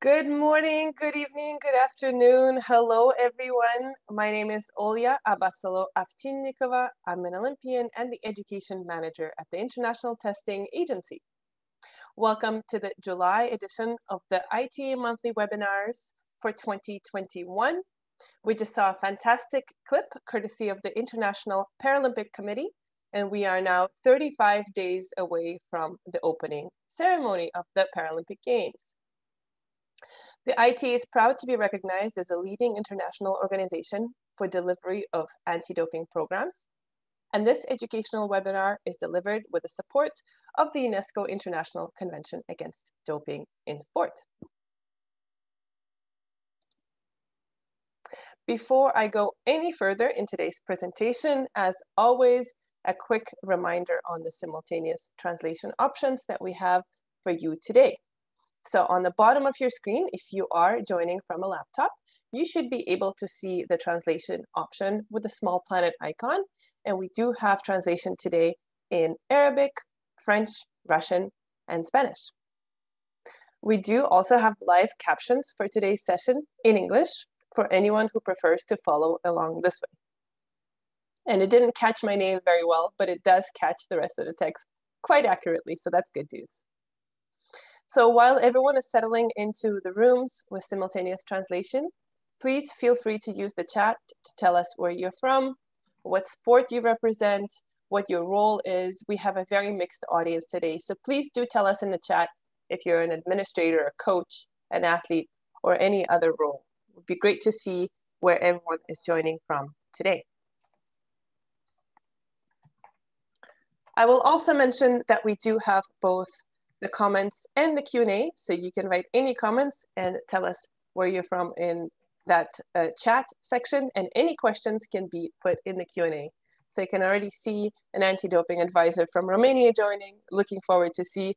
Good morning, good evening, good afternoon. Hello, everyone. My name is Olya Abasolo-Avchinnikova. I'm an Olympian and the Education Manager at the International Testing Agency. Welcome to the July edition of the ITA Monthly Webinars for 2021. We just saw a fantastic clip courtesy of the International Paralympic Committee, and we are now 35 days away from the opening ceremony of the Paralympic Games. The ITA is proud to be recognized as a leading international organization for delivery of anti-doping programs. And this educational webinar is delivered with the support of the UNESCO International Convention Against Doping in Sport. Before I go any further in today's presentation, as always, a quick reminder on the simultaneous translation options that we have for you today. So on the bottom of your screen, if you are joining from a laptop, you should be able to see the translation option with the small planet icon. And we do have translation today in Arabic, French, Russian, and Spanish. We do also have live captions for today's session in English for anyone who prefers to follow along this way. And it didn't catch my name very well, but it does catch the rest of the text quite accurately, so that's good news. So while everyone is settling into the rooms with simultaneous translation, please feel free to use the chat to tell us where you're from, what sport you represent, what your role is. We have a very mixed audience today, so please do tell us in the chat if you're an administrator, a coach, an athlete, or any other role. It would be great to see where everyone is joining from today. I will also mention that we do have both the comments and the Q&A, so you can write any comments and tell us where you're from in that chat section, and any questions can be put in the Q&A. So you can already see an anti-doping advisor from Romania joining. Looking forward to see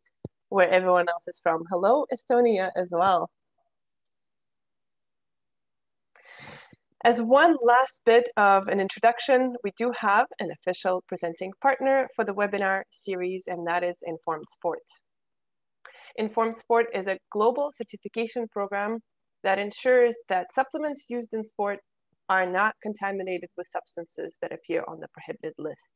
where everyone else is from. Hello, Estonia as well. As one last bit of an introduction, we do have an official presenting partner for the webinar series, and that is Informed Sport. Informed Sport is a global certification program that ensures that supplements used in sport are not contaminated with substances that appear on the prohibited list.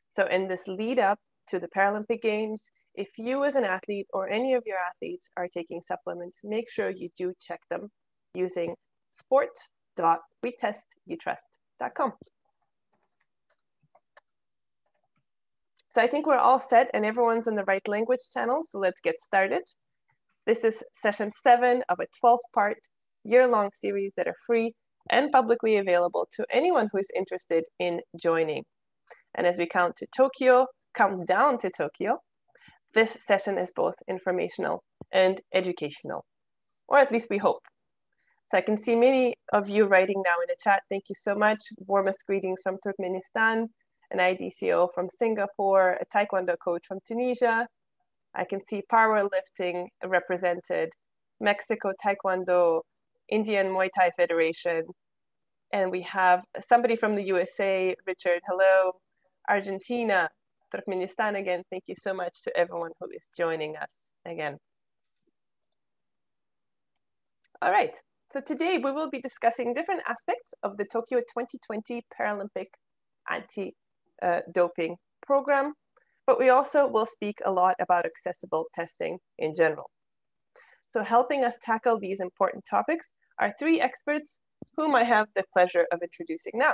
So in this lead up to the Paralympic Games, if you as an athlete or any of your athletes are taking supplements, make sure you do check them using sport.wetestoutrust.com. So I think we're all set and everyone's in the right language channel, so let's get started. This is session 7 of a 12-part year-long series that are free and publicly available to anyone who is interested in joining. And as we count down to Tokyo, this session is both informational and educational, or at least we hope. So I can see many of you writing now in the chat. Thank you so much. Warmest greetings from Turkmenistan, an IDCO from Singapore, a Taekwondo coach from Tunisia. I can see powerlifting represented, Mexico Taekwondo, Indian Muay Thai Federation, and we have somebody from the USA, Richard, hello, Argentina, Turkmenistan again. Thank you so much to everyone who is joining us again. All right, so today we will be discussing different aspects of the Tokyo 2020 Paralympic Anti-Doping Program, but we also will speak a lot about accessible testing in general. So helping us tackle these important topics are 3 experts whom I have the pleasure of introducing now.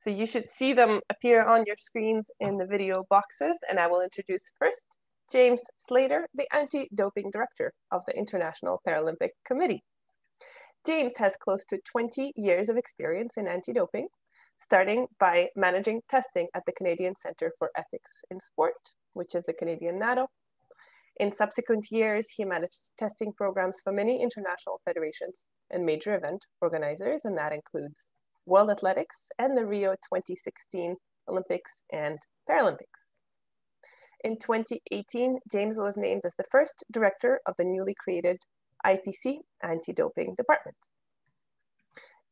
So you should see them appear on your screens in the video boxes, and I will introduce first James Sclater, the Anti-Doping Director of the International Paralympic Committee. James has close to 20 years of experience in anti-doping, starting by managing testing at the Canadian Centre for Ethics in Sport, which is the Canadian NATO. In subsequent years, he managed testing programs for many international federations and major event organizers, and that includes World Athletics and the Rio 2016 Olympics and Paralympics. In 2018, James was named as the first director of the newly created IPC Anti-Doping Department.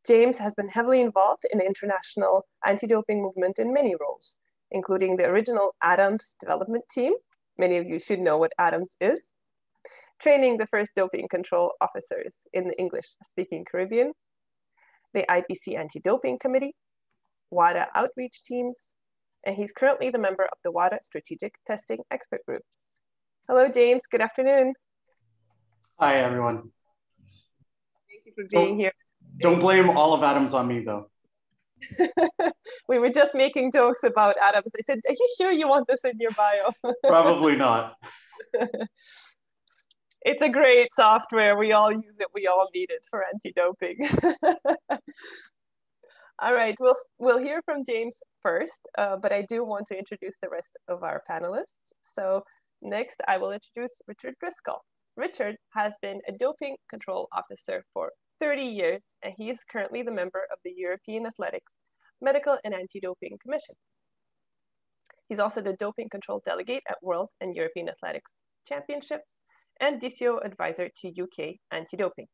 James has been heavily involved in the international anti-doping movement in many roles, including the original ADAMS development team. Many of you should know what ADAMS is. training the first doping control officers in the English-speaking Caribbean, the IPC Anti-Doping Committee, WADA outreach teams, and he's currently the member of the WADA Strategic Testing Expert Group. Hello, James. Good afternoon. Hi, everyone. Thank you for being here. Don't blame all of Adams on me, though. We were just making jokes about Adams. I said, are you sure you want this in your bio? Probably not. It's a great software. We all use it. We all need it for anti-doping. All right, we'll hear from James first, but I do want to introduce the rest of our panelists. So next, I will introduce Richard Driscoll. Richard has been a doping control officer for 30 years, and he is currently the member of the European Athletics Medical and Anti-Doping Commission. He's also the doping control delegate at World and European Athletics Championships and DCO advisor to UK anti-doping.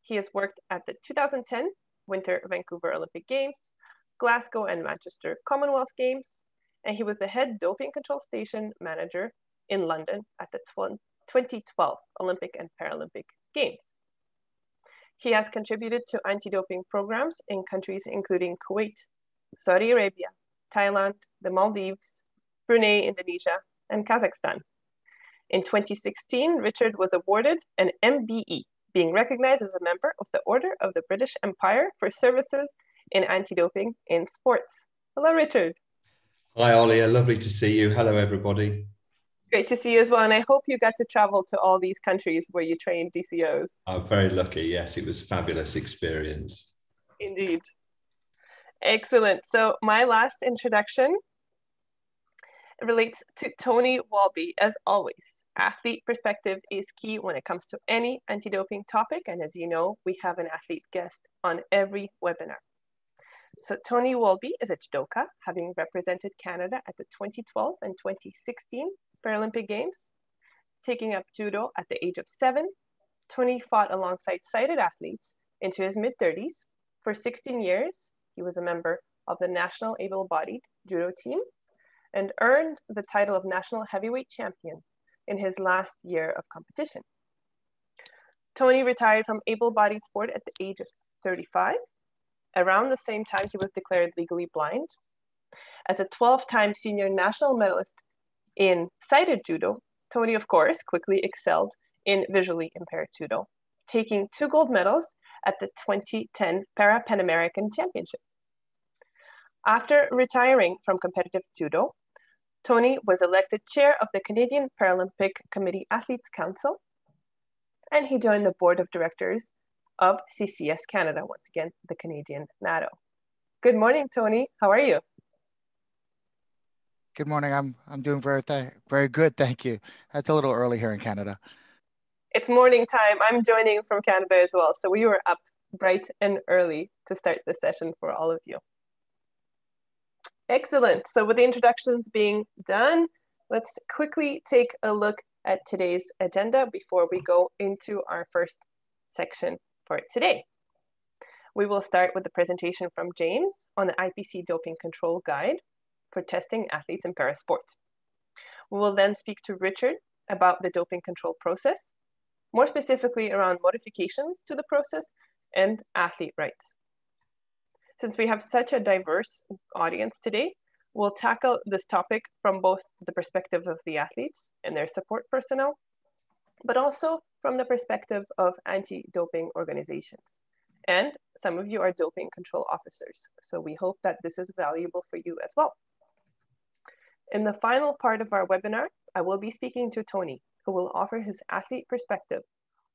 He has worked at the 2010 Winter Vancouver Olympic Games, Glasgow and Manchester Commonwealth Games, and he was the head doping control station manager in London at the 2012 Olympic and Paralympic Games. He has contributed to anti-doping programs in countries including Kuwait, Saudi Arabia, Thailand, the Maldives, Brunei, Indonesia, and Kazakhstan. In 2016, Richard was awarded an MBE, being recognized as a member of the Order of the British Empire for services in anti-doping in sports. Hello, Richard. Hi, Ollie. Lovely to see you. Hello, everybody. Great to see you as well. And I hope you got to travel to all these countries where you train DCOs. I'm very lucky. Yes, it was a fabulous experience. Indeed. Excellent. So my last introduction relates to Tony Walby, as always. Athlete perspective is key when it comes to any anti-doping topic. And as you know, we have an athlete guest on every webinar. So Tony Walby is a judoka, having represented Canada at the 2012 and 2016 Paralympic Games. Taking up judo at the age of 7, Tony fought alongside sighted athletes into his mid-30s. For 16 years, he was a member of the National Able-Bodied Judo team and earned the title of National Heavyweight Champion in his last year of competition. Tony retired from able-bodied sport at the age of 35. Around the same time, he was declared legally blind. As a 12-time senior national medalist in sighted judo, Tony, of course, quickly excelled in visually impaired judo, taking 2 gold medals at the 2010 Pan American Championships. After retiring from competitive judo, Tony was elected chair of the Canadian Paralympic Committee Athletes Council, and he joined the board of directors of CCS Canada, once again, the Canadian NATO. Good morning, Tony. How are you? Good morning. I'm doing very good, thank you. That's a little early here in Canada. It's morning time. I'm joining from Canada as well, so we were up bright and early to start the session for all of you. Excellent. So with the introductions being done, let's quickly take a look at today's agenda before we go into our first section for today. We will start with the presentation from James on the IPC Doping Control Guide for testing athletes in parasport. We will then speak to Richard about the doping control process, more specifically around modifications to the process and athlete rights. Since we have such a diverse audience today, we'll tackle this topic from both the perspective of the athletes and their support personnel, but also from the perspective of anti-doping organizations. And some of you are doping control officers, so we hope that this is valuable for you as well. In the final part of our webinar, I will be speaking to Tony, who will offer his athlete perspective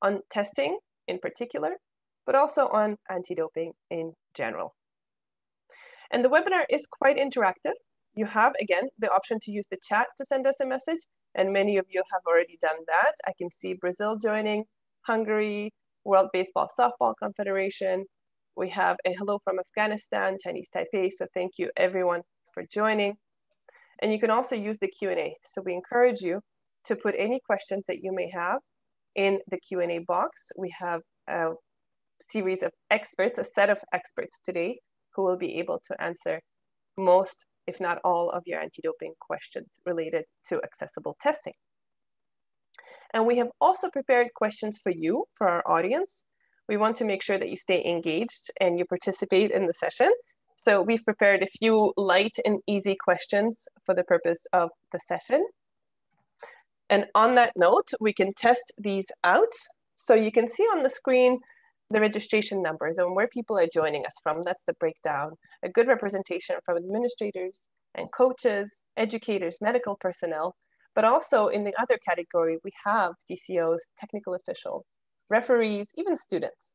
on testing in particular, but also on anti-doping in general. And the webinar is quite interactive. You have, again, the option to use the chat to send us a message, and many of you have already done that. I can see Brazil joining, Hungary, World Baseball Softball Confederation. We have a hello from Afghanistan, Chinese Taipei, so thank you everyone for joining. And you can also use the Q&A. So we encourage you to put any questions that you may have in the Q&A box. We have a series of experts, a set of experts today who will be able to answer most, if not all, of your anti-doping questions related to accessible testing. And we have also prepared questions for you, for our audience. We want to make sure that you stay engaged and you participate in the session. So we've prepared a few light and easy questions for the purpose of the session. And on that note, we can test these out. So you can see on the screen the registration numbers and where people are joining us from. That's the breakdown. A good representation from administrators and coaches, educators, medical personnel, but also in the other category, we have DCOs, technical officials, referees, even students.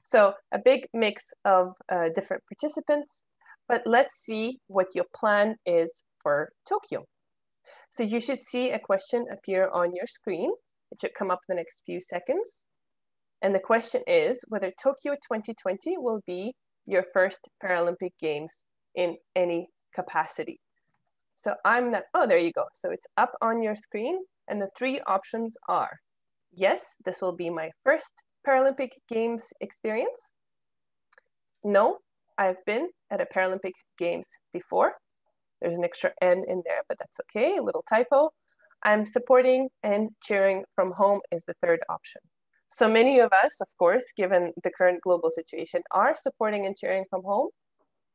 So a big mix of different participants, but let's see what your plan is for Tokyo. So you should see a question appear on your screen. It should come up in the next few seconds. And the question is whether Tokyo 2020 will be your first Paralympic Games in any capacity. So I'm not, oh, there you go. So it's up on your screen. And the three options are, yes, this will be my first Paralympic Games experience. No, I've been at a Paralympic Games before. There's an extra N in there, but that's okay, a little typo. I'm supporting and cheering from home is the third option. So many of us, of course, given the current global situation, are supporting and cheering from home,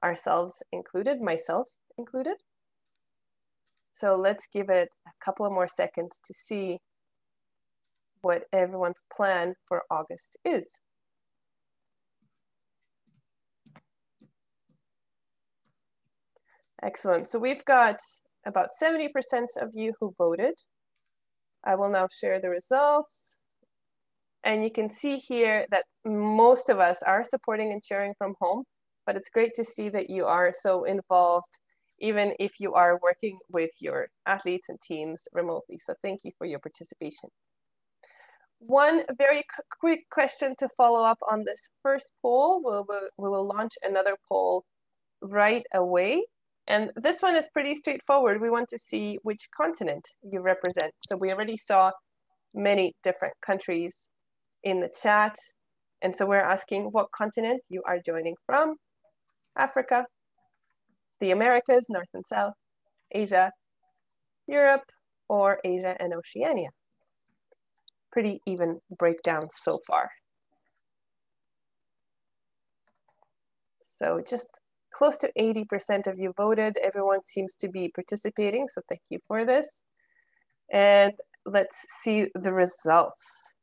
ourselves included, myself included. So let's give it a couple of more seconds to see what everyone's plan for August is. Excellent. So we've got about 70% of you who voted. I will now share the results. And you can see here that most of us are supporting and cheering from home, but it's great to see that you are so involved, even if you are working with your athletes and teams remotely. So thank you for your participation. One very quick question to follow up on this first poll. We will launch another poll right away. And this one is pretty straightforward. We want to see which continent you represent. So we already saw many different countries in the chat. And so we're asking what continent you are joining from: Africa, the Americas, North and South, Asia, Europe, or Asia and Oceania. Pretty even breakdown so far. So just close to 80% of you voted. Everyone seems to be participating, so thank you for this. And let's see the results.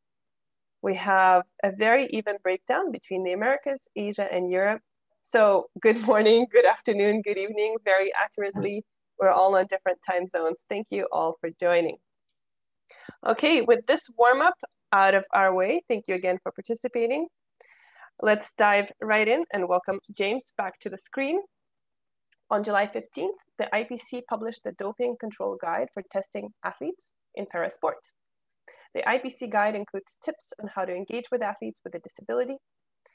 We have a very even breakdown between the Americas, Asia, and Europe. So good morning, good afternoon, good evening, very accurately. We're all on different time zones. Thank you all for joining. Okay, with this warm-up out of our way, thank you again for participating. Let's dive right in and welcome James back to the screen. On July 15th, the IPC published the Doping Control Guide for testing athletes in parasport. The IPC guide includes tips on how to engage with athletes with a disability,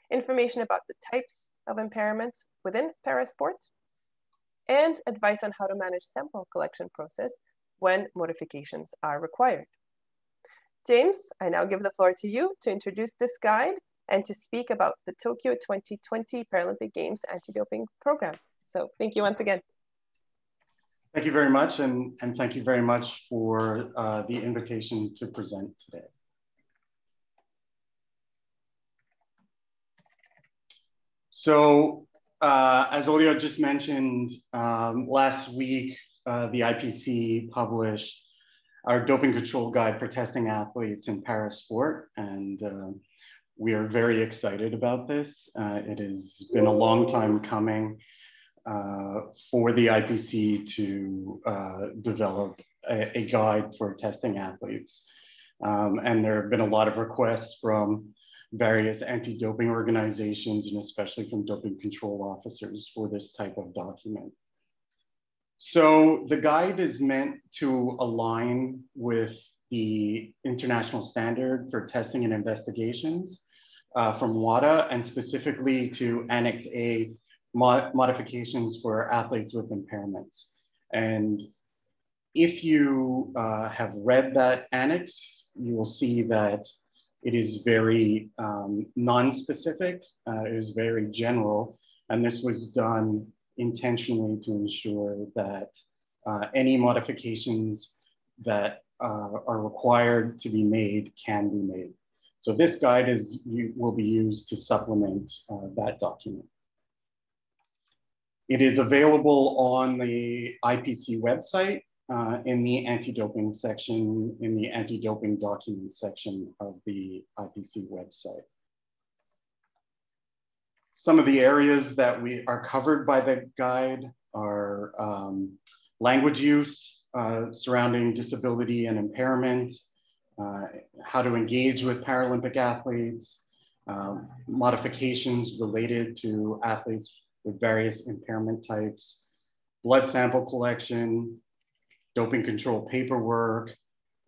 information about the types of impairments within parasport, and advice on how to manage sample collection process when modifications are required. James, I now give the floor to you to introduce this guide and to speak about the Tokyo 2020 Paralympic Games anti-doping program. So thank you once again. Thank you very much, and thank you very much for the invitation to present today. So as Olio just mentioned, last week, the IPC published our doping control guide for testing athletes in parasport, and we are very excited about this. It has been a long time coming for the IPC to develop a guide for testing athletes. And there have been a lot of requests from various anti-doping organizations, and especially from doping control officers, for this type of document. So the guide is meant to align with the international standard for testing and investigations from WADA, and specifically to Annex A modifications for athletes with impairments. And if you have read that annex, you will see that it is very non-specific, it is very general, and this was done intentionally to ensure that any modifications that are required to be made can be made. So this guide will be used to supplement that document. It is available on the IPC website in the anti-doping section, in the anti-doping documents section of the IPC website. Some of the areas that are covered by the guide are language use surrounding disability and impairment, how to engage with Paralympic athletes, modifications related to athletes with various impairment types, blood sample collection, doping control paperwork,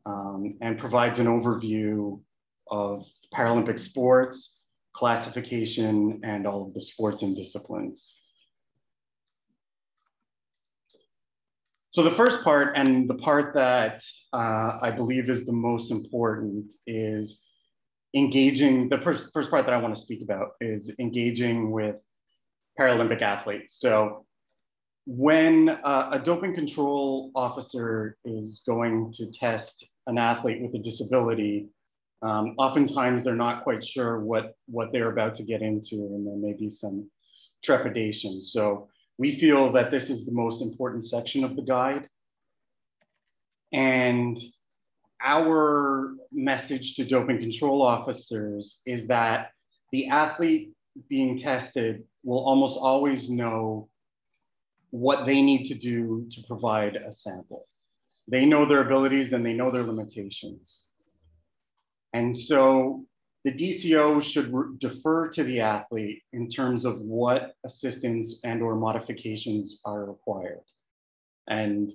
and provides an overview of Paralympic sports, classification, and all of the sports and disciplines. So the first part, and the part that I believe is the most important, is engaging. The first part that I want to speak about is engaging with Paralympic athletes. So when a doping control officer is going to test an athlete with a disability, oftentimes they're not quite sure what they're about to get into, and there may be some trepidation. So we feel that this is the most important section of the guide. And our message to doping control officers is that the athlete being tested will almost always know what they need to do to provide a sample. They know their abilities and they know their limitations. And so the DCO should defer to the athlete in terms of what assistance and or modifications are required. And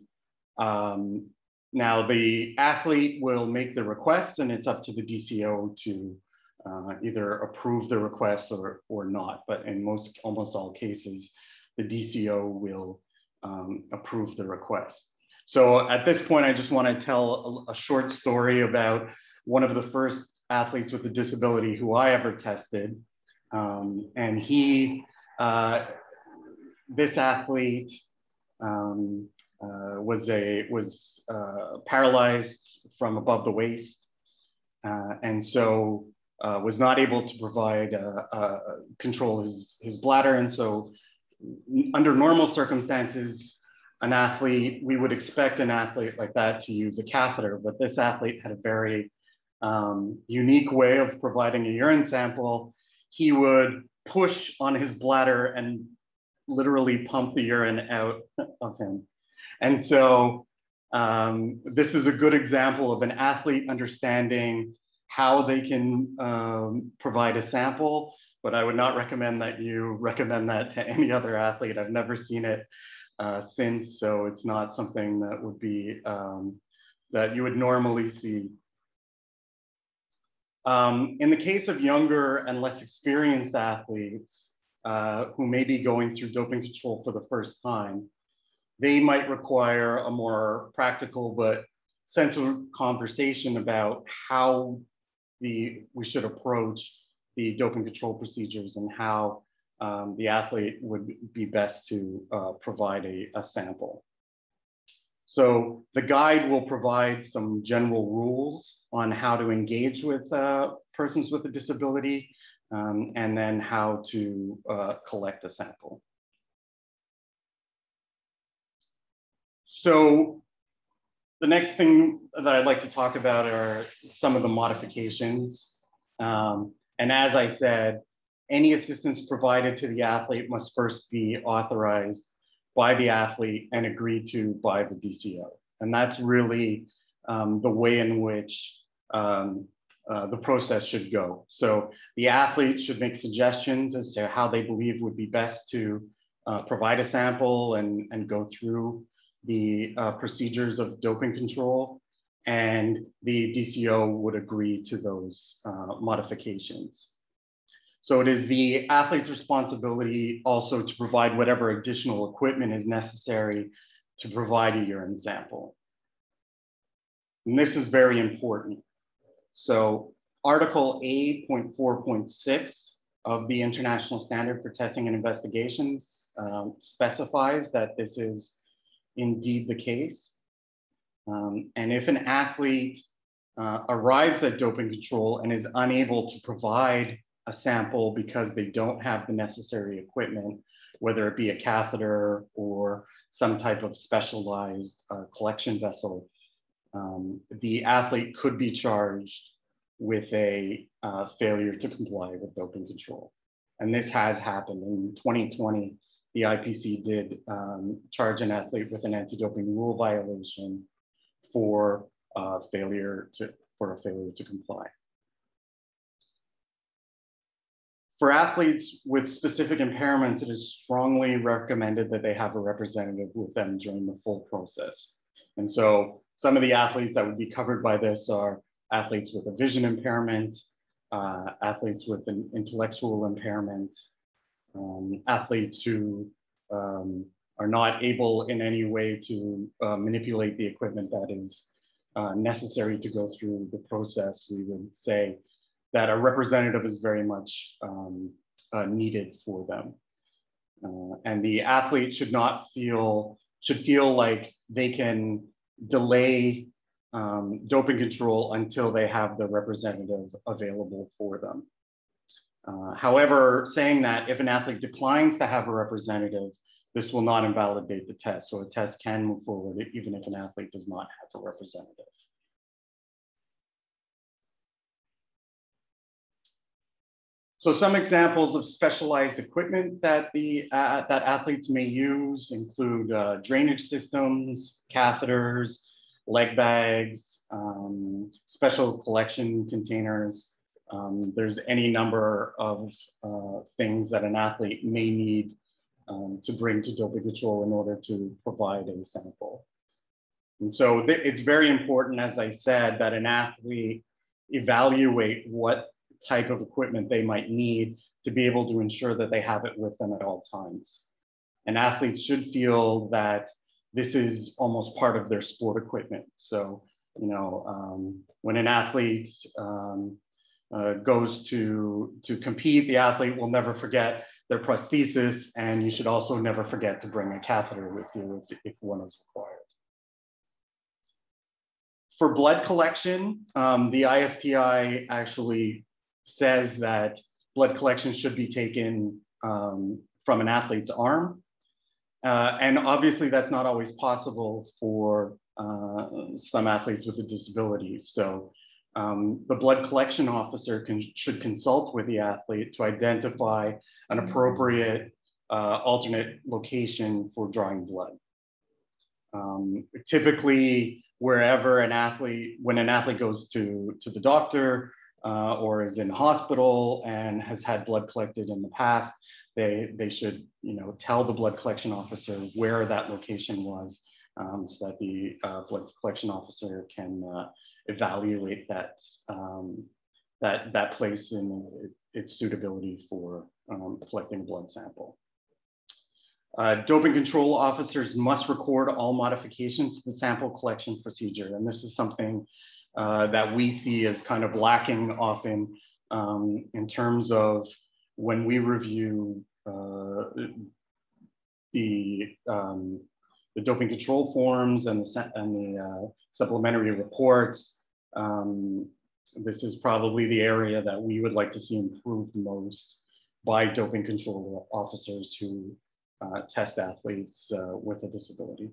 now the athlete will make the request, and it's up to the DCO to either approve the request or not. But in almost all cases, the DCO will approve the request. So at this point, I just want to tell a short story about one of the first athletes with a disability who I ever tested. And this athlete was paralyzed from above the waist, and so was not able to provide control his bladder. And so under normal circumstances, we would expect an athlete like that to use a catheter, but this athlete had a very unique way of providing a urine sample. He would push on his bladder and literally pump the urine out of him. And so this is a good example of an athlete understanding how they can provide a sample, but I would not recommend that you recommend that to any other athlete. I've never seen it since, so it's not something that would be, that you would normally see. In the case of younger and less experienced athletes who may be going through doping control for the first time, they might require a more practical but sensible conversation about how we should approach the doping control procedures and how the athlete would be best to provide a sample. So the guide will provide some general rules on how to engage with persons with a disability, and then how to collect a sample. So the next thing that I'd like to talk about are some of the modifications. And as I said, any assistance provided to the athlete must first be authorized by the athlete and agreed to by the DCO. And that's really the way in which the process should go. So the athlete should make suggestions as to how they believe would be best to provide a sample and go through the procedures of doping control, and the DCO would agree to those modifications. So it is the athlete's responsibility also to provide whatever additional equipment is necessary to provide a urine sample. And this is very important. So Article A.4.6 of the International Standard for Testing and Investigations specifies that this is indeed the case. And if an athlete arrives at doping control and is unable to provide a sample because they don't have the necessary equipment, whether it be a catheter or some type of specialized collection vessel, the athlete could be charged with a failure to comply with doping control. And this has happened. In 2020, the IPC did charge an athlete with an anti-doping rule violation for a failure to comply. For athletes with specific impairments, it is strongly recommended that they have a representative with them during the full process. And so some of the athletes that would be covered by this are athletes with a vision impairment, athletes with an intellectual impairment, athletes who are not able in any way to manipulate the equipment that is necessary to go through the process. We would say that a representative is very much needed for them. And the athlete should feel like they can delay doping control until they have the representative available for them. However, saying that if an athlete declines to have a representative, this will not invalidate the test. So a test can move forward even if an athlete does not have a representative. So some examples of specialized equipment that that athletes may use include drainage systems, catheters, leg bags, special collection containers. There's any number of things that an athlete may need to bring to doping control in order to provide a sample. And so it's very important, as I said, that an athlete evaluate what type of equipment they might need to be able to ensure that they have it with them at all times. And athletes should feel that this is almost part of their sport equipment. So, you know, when an athlete goes to compete, the athlete will never forget their prosthesis, and you should also never forget to bring a catheter with you if one is required. For blood collection, the ISTI actually says that blood collection should be taken from an athlete's arm. And obviously that's not always possible for some athletes with a disability. So the blood collection officer should consult with the athlete to identify an appropriate alternate location for drawing blood. Typically, wherever when an athlete goes to the doctor or is in hospital and has had blood collected in the past, they should, you know, tell the blood collection officer where that location was, so that the blood collection officer can evaluate that place in its suitability for collecting a blood sample. Doping control officers must record all modifications to the sample collection procedure, and this is something that we see as kind of lacking often in terms of when we review the doping control forms and the supplementary reports. This is probably the area that we would like to see improved most by doping control officers who test athletes with a disability.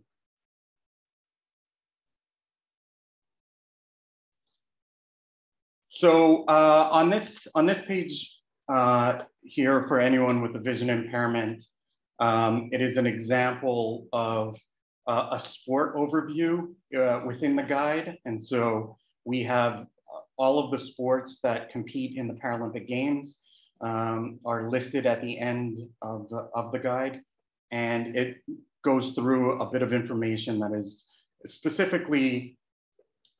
So on this page here, for anyone with a vision impairment, it is an example of a sport overview within the guide. And so we have all of the sports that compete in the Paralympic Games are listed at the end of the guide. And it goes through a bit of information that is specifically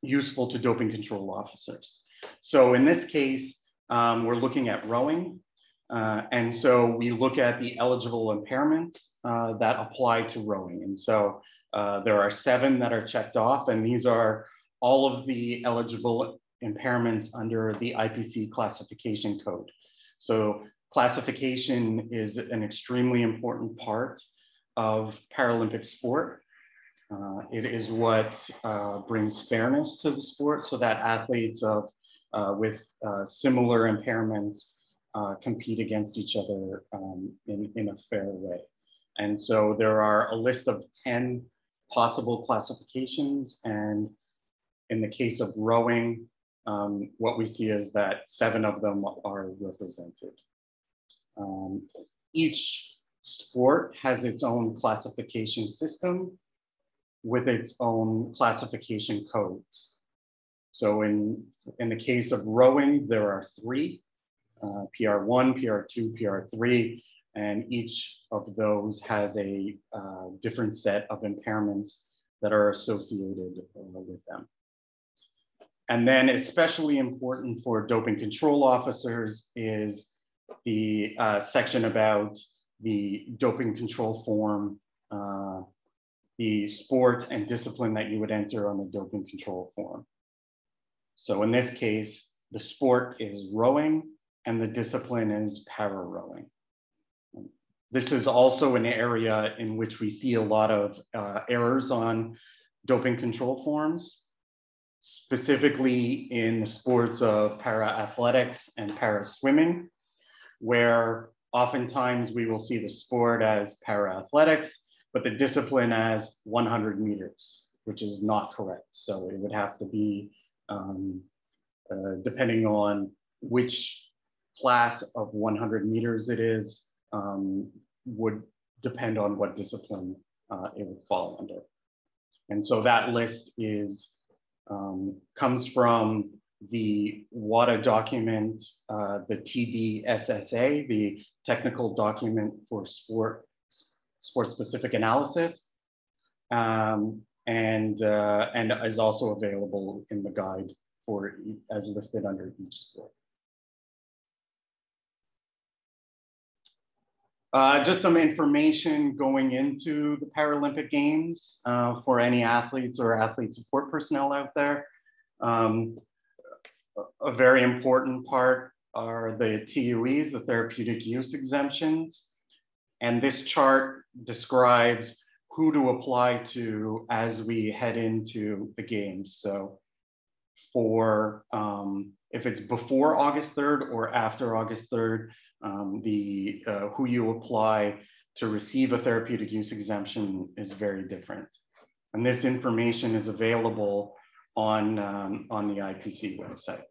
useful to doping control officers. So in this case, we're looking at rowing. And so we look at the eligible impairments that apply to rowing. And so there are 7 that are checked off, and these are all of the eligible impairments under the IPC classification code. So classification is an extremely important part of Paralympic sport. It is what brings fairness to the sport so that athletes with similar impairments compete against each other in a fair way. And so there are a list of 10 possible classifications. And in the case of rowing, what we see is that 7 of them are represented. Each sport has its own classification system with its own classification codes. So in the case of rowing, there are 3, PR1, PR2, PR3, and each of those has a different set of impairments that are associated with them. And then especially important for doping control officers is the section about the doping control form, the sport and discipline that you would enter on the doping control form. So in this case, the sport is rowing and the discipline is para rowing. This is also an area in which we see a lot of errors on doping control forms, specifically in the sports of para athletics and para swimming, where oftentimes we will see the sport as para athletics, but the discipline as 100 meters, which is not correct. So it would have to be, depending on which class of 100 meters it is, would depend on what discipline it would fall under. And so that list is, comes from the WADA document, the TDSSA, the Technical Document for Sport-Specific Analysis, and is also available in the guide for as listed under each sport. Just some information going into the Paralympic Games for any athletes or athlete support personnel out there. A very important part are the TUEs, the therapeutic use exemptions. And this chart describes who to apply to as we head into the games. So for, if it's before August 3rd or after August 3rd, who you apply to receive a therapeutic use exemption is very different. And this information is available on the IPC website.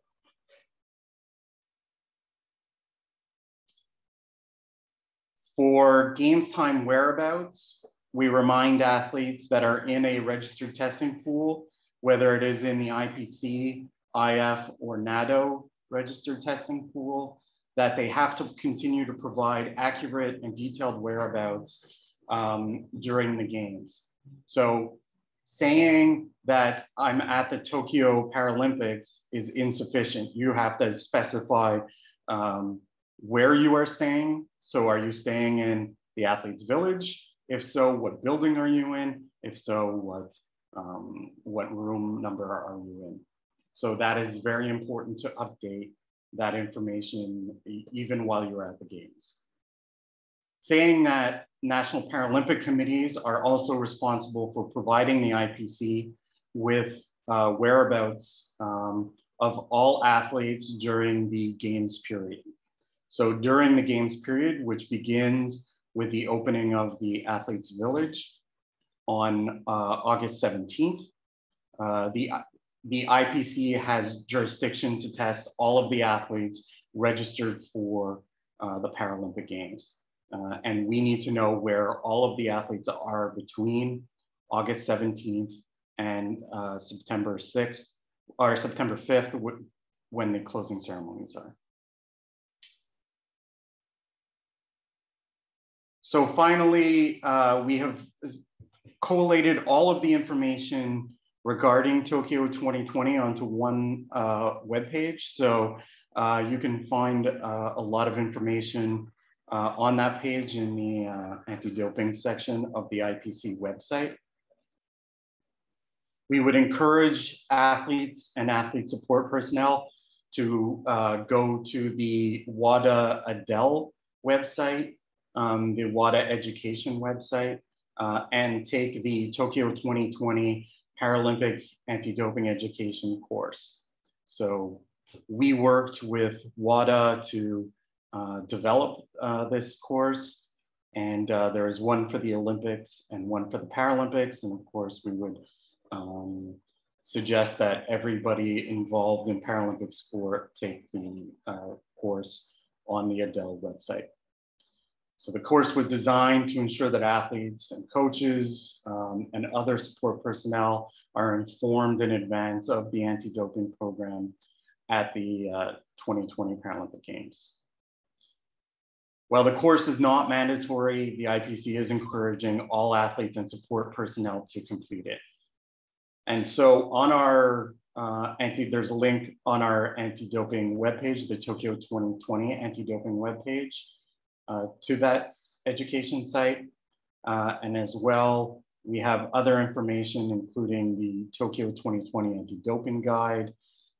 For games time whereabouts, we remind athletes that are in a registered testing pool, whether it is in the IPC, IF, or NADO registered testing pool, that they have to continue to provide accurate and detailed whereabouts during the games. So saying that I'm at the Tokyo Paralympics is insufficient. You have to specify where you are staying. So are you staying in the athlete's village? If so, what building are you in? If so, what room number are you in? So that is very important to update that information even while you're at the games. Saying that national Paralympic committees are also responsible for providing the IPC with whereabouts of all athletes during the games period. So during the games period, which begins with the opening of the athletes' village on August 17th, the IPC has jurisdiction to test all of the athletes registered for the Paralympic Games. And we need to know where all of the athletes are between August 17th and September 6th, or September 5th, when the closing ceremonies are. So finally, we have collated all of the information regarding Tokyo 2020 onto one webpage. So you can find a lot of information on that page in the anti-doping section of the IPC website. We would encourage athletes and athlete support personnel to go to the WADA ADEL website, the WADA education website, and take the Tokyo 2020 Paralympic Anti-Doping Education course. So we worked with WADA to develop this course, and there is one for the Olympics and one for the Paralympics. And of course, we would suggest that everybody involved in Paralympic sport take the course on the ADEL website. So the course was designed to ensure that athletes and coaches and other support personnel are informed in advance of the anti-doping program at the 2020 Paralympic Games. While the course is not mandatory, the IPC is encouraging all athletes and support personnel to complete it. And so on our there's a link on our anti-doping webpage, the Tokyo 2020 anti-doping webpage, to that education site. And as well, we have other information, including the Tokyo 2020 anti-doping guide,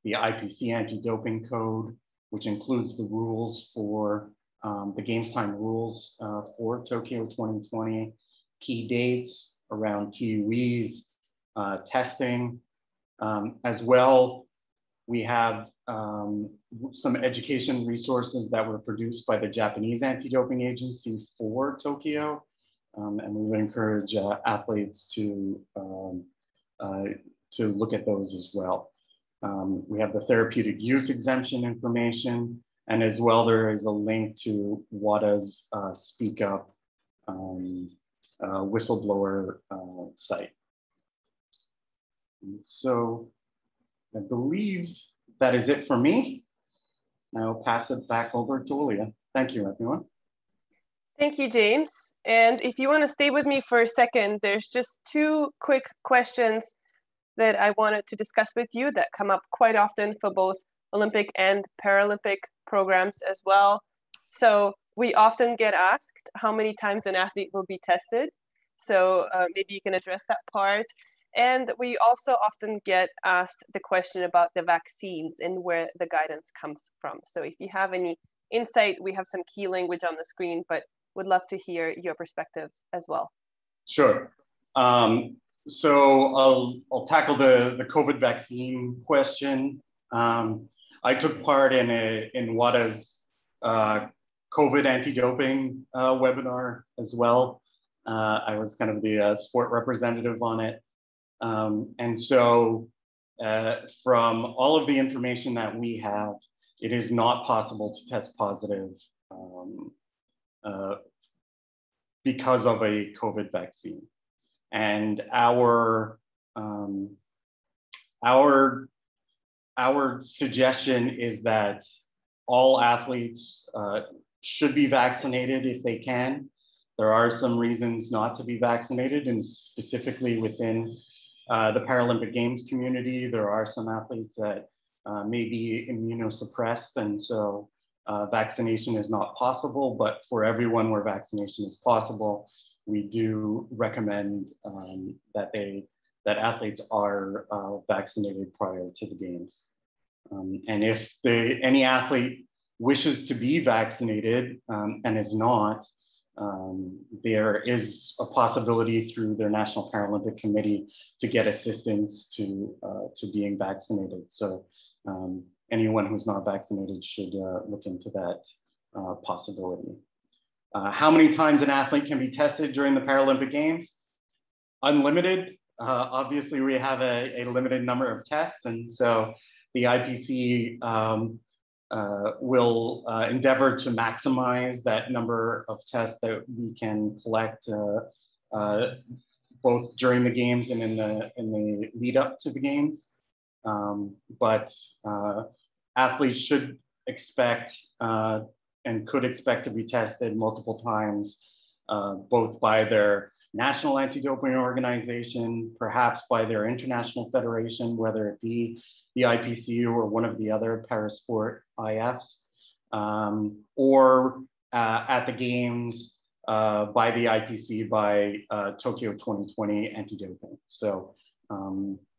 the IPC anti-doping code, which includes the rules for the games time rules for Tokyo 2020, key dates around TUEs, testing. As well, we have some education resources that were produced by the Japanese anti-doping agency for Tokyo. And we would encourage athletes to look at those as well. We have the therapeutic use exemption information, and as well, there is a link to WADA's Speak Up whistleblower site. So I believe that is it for me. I'll pass it back over to Julia. Thank you, everyone. Thank you, James. And if you want to stay with me for a second, there's just two quick questions that I wanted to discuss with you that come up quite often for both Olympic and Paralympic programs as well. So we often get asked how many times an athlete will be tested. So maybe you can address that part. And we also often get asked the question about the vaccines and where the guidance comes from. So if you have any insight, we have some key language on the screen, but would love to hear your perspective as well. Sure. So I'll tackle the COVID vaccine question. I took part in WADA's COVID anti-doping webinar as well. I was kind of the sport representative on it. And so from all of the information that we have, it is not possible to test positive because of a COVID vaccine. And our suggestion is that all athletes should be vaccinated if they can. There are some reasons not to be vaccinated, and specifically within the Paralympic Games community, there are some athletes that may be immunosuppressed, and so vaccination is not possible. But for everyone where vaccination is possible, we do recommend that athletes are vaccinated prior to the games. And if any athlete wishes to be vaccinated and is not, there is a possibility through their National Paralympic Committee to get assistance to being vaccinated. So anyone who's not vaccinated should look into that possibility. How many times an athlete can be tested during the Paralympic Games? Unlimited. Obviously, we have a limited number of tests, and so the IPC will endeavor to maximize that number of tests that we can collect both during the games and in the lead up to the games. But athletes should expect and could expect to be tested multiple times, both by their national anti-doping organization, perhaps by their international federation, whether it be the IPC or one of the other parasport IFs, or at the games by the IPC by Tokyo 2020 anti-doping. So,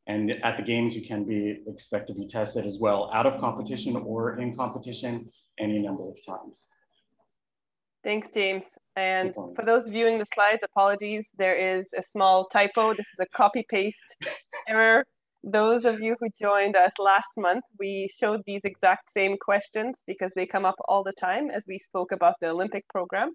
and at the games, you can expect to be tested as well, out of competition or in competition, any number of times. Thanks, James. And for those viewing the slides, apologies, there is a small typo. This is a copy-paste error. Those of you who joined us last month, we showed these exact same questions because they come up all the time as we spoke about the Olympic program.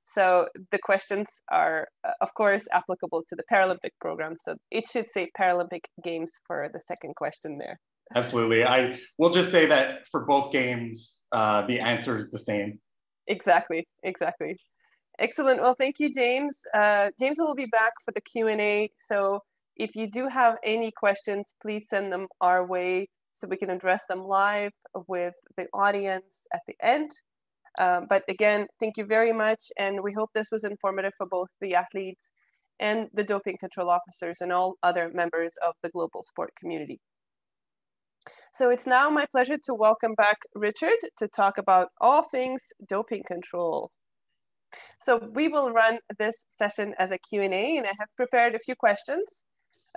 So the questions are, of course, applicable to the Paralympic program. So it should say Paralympic Games for the second question there. Absolutely. I will just say that for both games, the answer is the same. Exactly. Excellent. Well, thank you, James. James will be back for the Q&A. So if you do have any questions, please send them our way so we can address them live with the audience at the end. But again, thank you very much. And we hope this was informative for both the athletes and the doping control officers and all other members of the global sport community. So it's now my pleasure to welcome back Richard to talk about all things doping control. So we will run this session as a Q&A, and I have prepared a few questions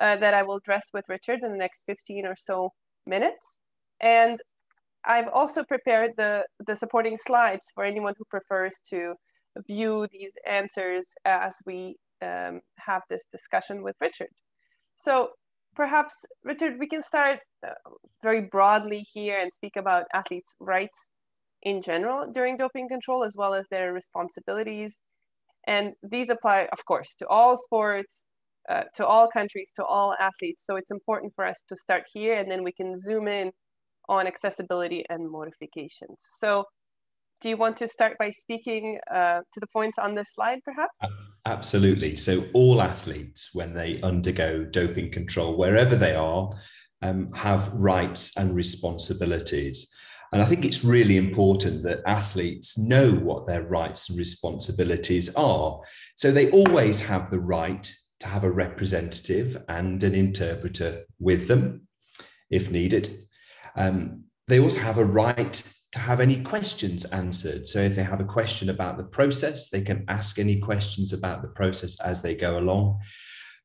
that I will address with Richard in the next 15 or so minutes. And I've also prepared the supporting slides for anyone who prefers to view these answers as we have this discussion with Richard. So perhaps, Richard, we can start very broadly here and speak about athletes' rights in general during doping control, as well as their responsibilities. And these apply, of course, to all sports, to all countries, to all athletes. So it's important for us to start here, and then we can zoom in on accessibility and modifications. So do you want to start by speaking to the points on this slide, perhaps? Absolutely. So all athletes, when they undergo doping control, wherever they are, have rights and responsibilities. And I think it's really important that athletes know what their rights and responsibilities are. So they always have the right to have a representative and an interpreter with them, if needed. They also have a right to have any questions answered. So if they have a question about the process, they can ask any questions about the process as they go along.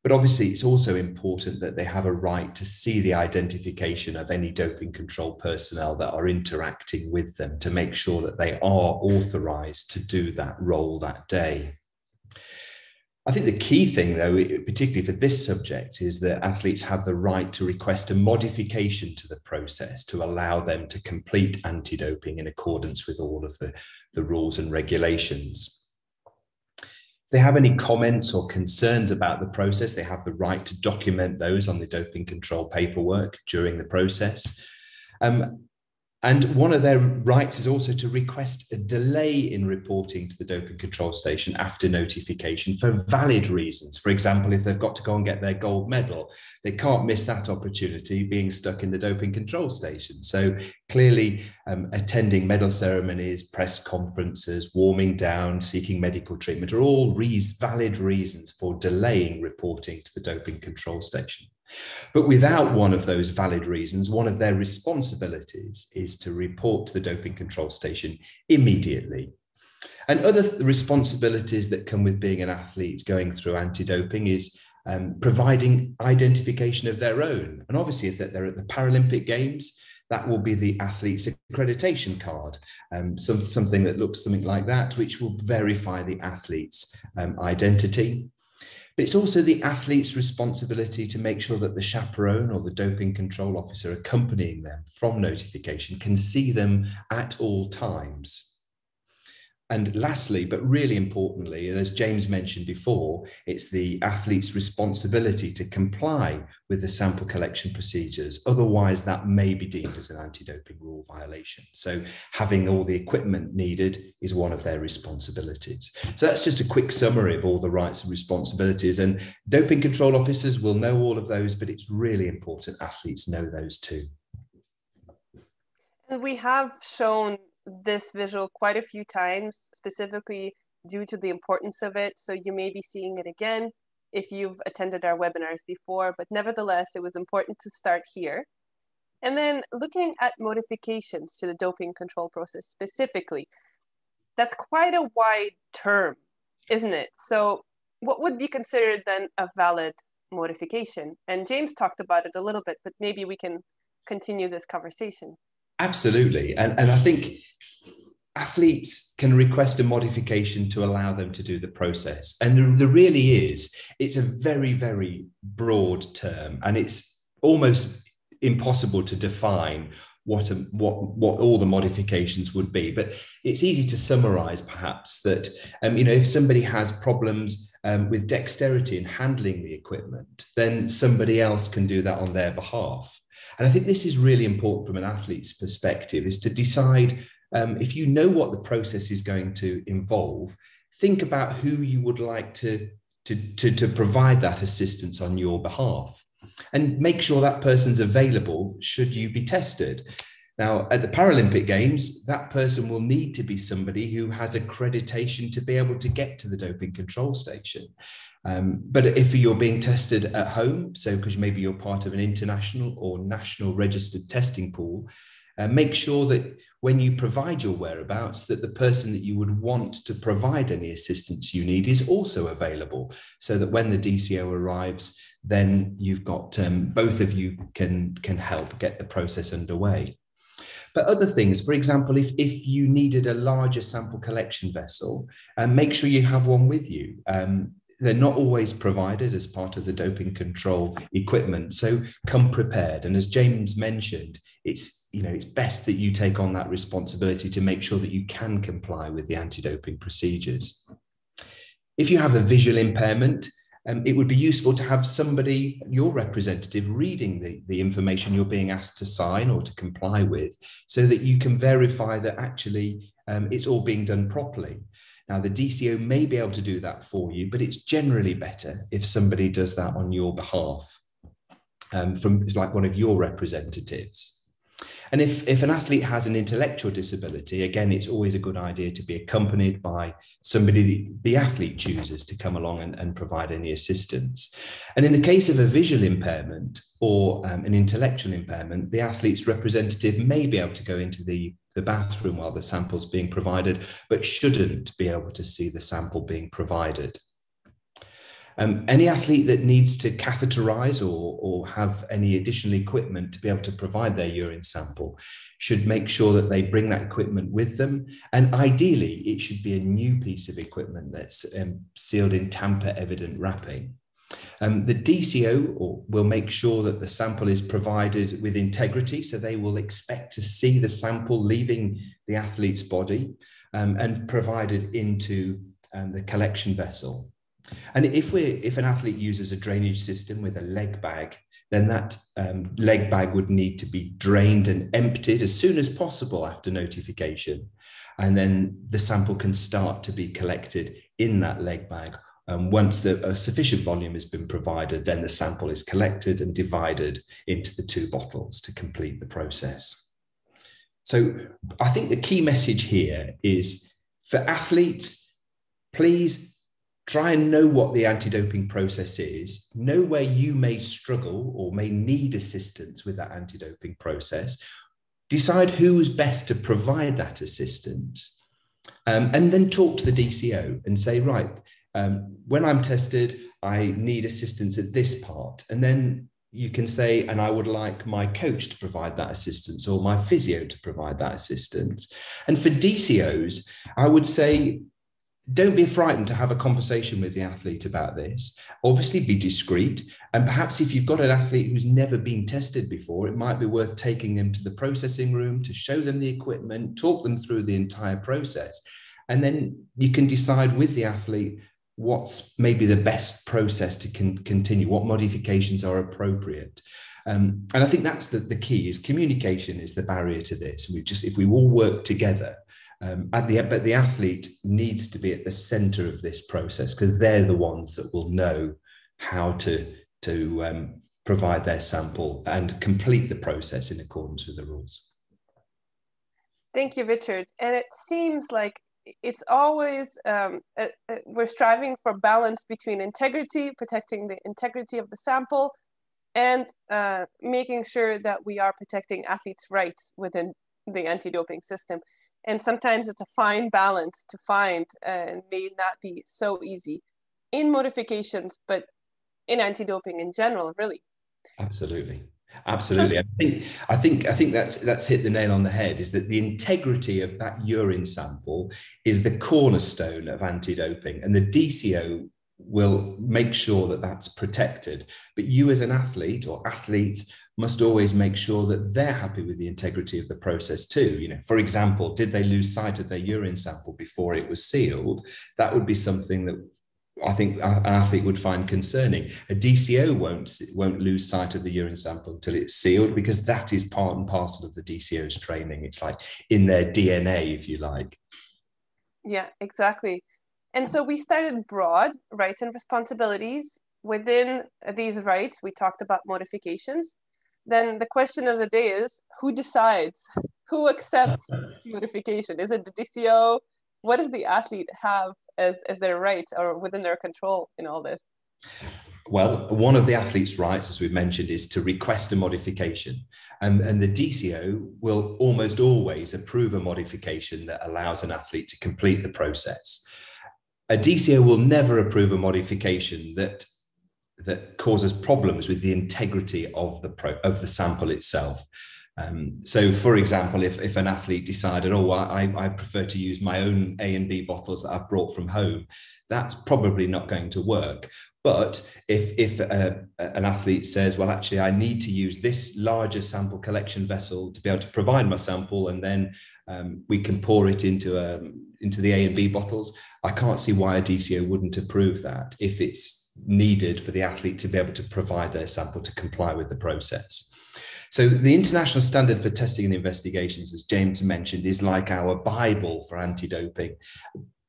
But obviously, it's also important that they have a right to see the identification of any doping control personnel that are interacting with them to make sure that they are authorized to do that role that day. I think the key thing, though, particularly for this subject, is that athletes have the right to request a modification to the process to allow them to complete anti-doping in accordance with all of the rules and regulations. If they have any comments or concerns about the process, they have the right to document those on the doping control paperwork during the process. And one of their rights is also to request a delay in reporting to the doping control station after notification for valid reasons. For example, if they've got to go and get their gold medal, they can't miss that opportunity being stuck in the doping control station. So clearly attending medal ceremonies, press conferences, warming down, seeking medical treatment are all valid reasons for delaying reporting to the doping control station. But without one of those valid reasons, one of their responsibilities is to report to the doping control station immediately. And other responsibilities that come with being an athlete going through anti-doping is providing identification of their own. And obviously, if they're at the Paralympic Games, that will be the athlete's accreditation card, something that looks something like that, which will verify the athlete's identity. But it's also the athlete's responsibility to make sure that the chaperone or the doping control officer accompanying them from notification can see them at all times. And lastly, but really importantly, and as James mentioned before, it's the athlete's responsibility to comply with the sample collection procedures. Otherwise, that may be deemed as an anti-doping rule violation. So having all the equipment needed is one of their responsibilities. So that's just a quick summary of all the rights and responsibilities. And doping control officers will know all of those, but it's really important athletes know those too. And we have shown this visual quite a few times, specifically due to the importance of it. So you may be seeing it again if you've attended our webinars before, but nevertheless, it was important to start here. And then looking at modifications to the doping control process specifically, that's quite a wide term, isn't it? So what would be considered then a valid modification? And James talked about it a little bit, but maybe we can continue this conversation. Absolutely. And I think athletes can request a modification to allow them to do the process. And there really is, it's a very, very broad term, and it's almost impossible to define what all the modifications would be. But it's easy to summarize perhaps that, if somebody has problems with dexterity and handling the equipment, then somebody else can do that on their behalf. And I think this is really important from an athlete's perspective, is to decide, if you know what the process is going to involve, think about who you would like to provide that assistance on your behalf, and make sure that person's available should you be tested. Now, at the Paralympic Games, that person will need to be somebody who has accreditation to be able to get to the doping control station. But if you're being tested at home, so because maybe you're part of an international or national registered testing pool, make sure that when you provide your whereabouts, that the person that you would want to provide any assistance you need is also available, so that when the DCO arrives, then you've got both of you can help get the process underway. But other things, for example, if you needed a larger sample collection vessel, make sure you have one with you. They're not always provided as part of the doping control equipment, so come prepared. And as James mentioned, it's best that you take on that responsibility to make sure that you can comply with the anti-doping procedures. If you have a visual impairment, it would be useful to have somebody, your representative, reading the information you're being asked to sign or to comply with, so that you can verify that actually it's all being done properly. Now, the DCO may be able to do that for you, but it's generally better if somebody does that on your behalf, from like one of your representatives. And if an athlete has an intellectual disability, again, it's always a good idea to be accompanied by somebody the athlete chooses to come along and provide any assistance. And in the case of a visual impairment or an intellectual impairment, the athlete's representative may be able to go into the bathroom while the sample's being provided, but shouldn't be able to see the sample being provided. Any athlete that needs to catheterize or have any additional equipment to be able to provide their urine sample should make sure that they bring that equipment with them. And ideally, it should be a new piece of equipment that's sealed in tamper-evident wrapping. The DCO will make sure that the sample is provided with integrity, so they will expect to see the sample leaving the athlete's body and provided into the collection vessel. And if an athlete uses a drainage system with a leg bag, then that leg bag would need to be drained and emptied as soon as possible after notification. And then the sample can start to be collected in that leg bag. Once a sufficient volume has been provided, then the sample is collected and divided into the 2 bottles to complete the process. So I think the key message here is, for athletes, please try and know what the anti-doping process is, know where you may struggle or may need assistance with that anti-doping process, decide who's best to provide that assistance, and then talk to the DCO and say, right, when I'm tested, I need assistance at this part. And then you can say, and I would like my coach to provide that assistance, or my physio to provide that assistance. And for DCOs, I would say, don't be frightened to have a conversation with the athlete about this. Obviously, be discreet. And perhaps if you've got an athlete who's never been tested before, it might be worth taking them to the processing room to show them the equipment, talk them through the entire process. And then you can decide with the athlete what's maybe the best process to continue, what modifications are appropriate. And I think that's the key, is communication is the barrier to this. If we all work together, but the athlete needs to be at the center of this process, because they're the ones that will know how to provide their sample and complete the process in accordance with the rules. Thank you, Richard. And it seems like it's always, we're striving for balance between integrity, protecting the integrity of the sample, and making sure that we are protecting athletes' rights within the anti-doping system. And sometimes it's a fine balance to find, and may not be so easy in modifications, but in anti-doping in general, really. Absolutely. Absolutely. I think that's hit the nail on the head, is that the integrity of that urine sample is the cornerstone of anti-doping, and the DCO will make sure that that's protected. But you as an athlete, or athletes, must always make sure that they're happy with the integrity of the process too. You know, for example, did they lose sight of their urine sample before it was sealed? That would be something that I think an athlete would find concerning. A DCO won't lose sight of the urine sample until it's sealed, because that is part and parcel of the DCO's training. It's like in their DNA, if you like. Yeah, exactly. And so we started broad rights and responsibilities. Within these rights, we talked about modifications. Then the question of the day is, who decides? Who accepts modification? Is it the DCO? What does the athlete have as their rights or within their control in all this? Well, one of the athlete's rights, as we mentioned, is to request a modification. And the DCO will almost always approve a modification that allows an athlete to complete the process. A DCO will never approve a modification that causes problems with the integrity of the sample itself. So, for example, if an athlete decided, oh, I prefer to use my own A and B bottles that I've brought from home, that's probably not going to work. But if an athlete says, well, actually, I need to use this larger sample collection vessel to be able to provide my sample, and then we can pour it into the A and B bottles, I can't see why a DCO wouldn't approve that if it's needed for the athlete to be able to provide their sample to comply with the process. So the International Standard for Testing and Investigations, as James mentioned, is like our Bible for anti-doping,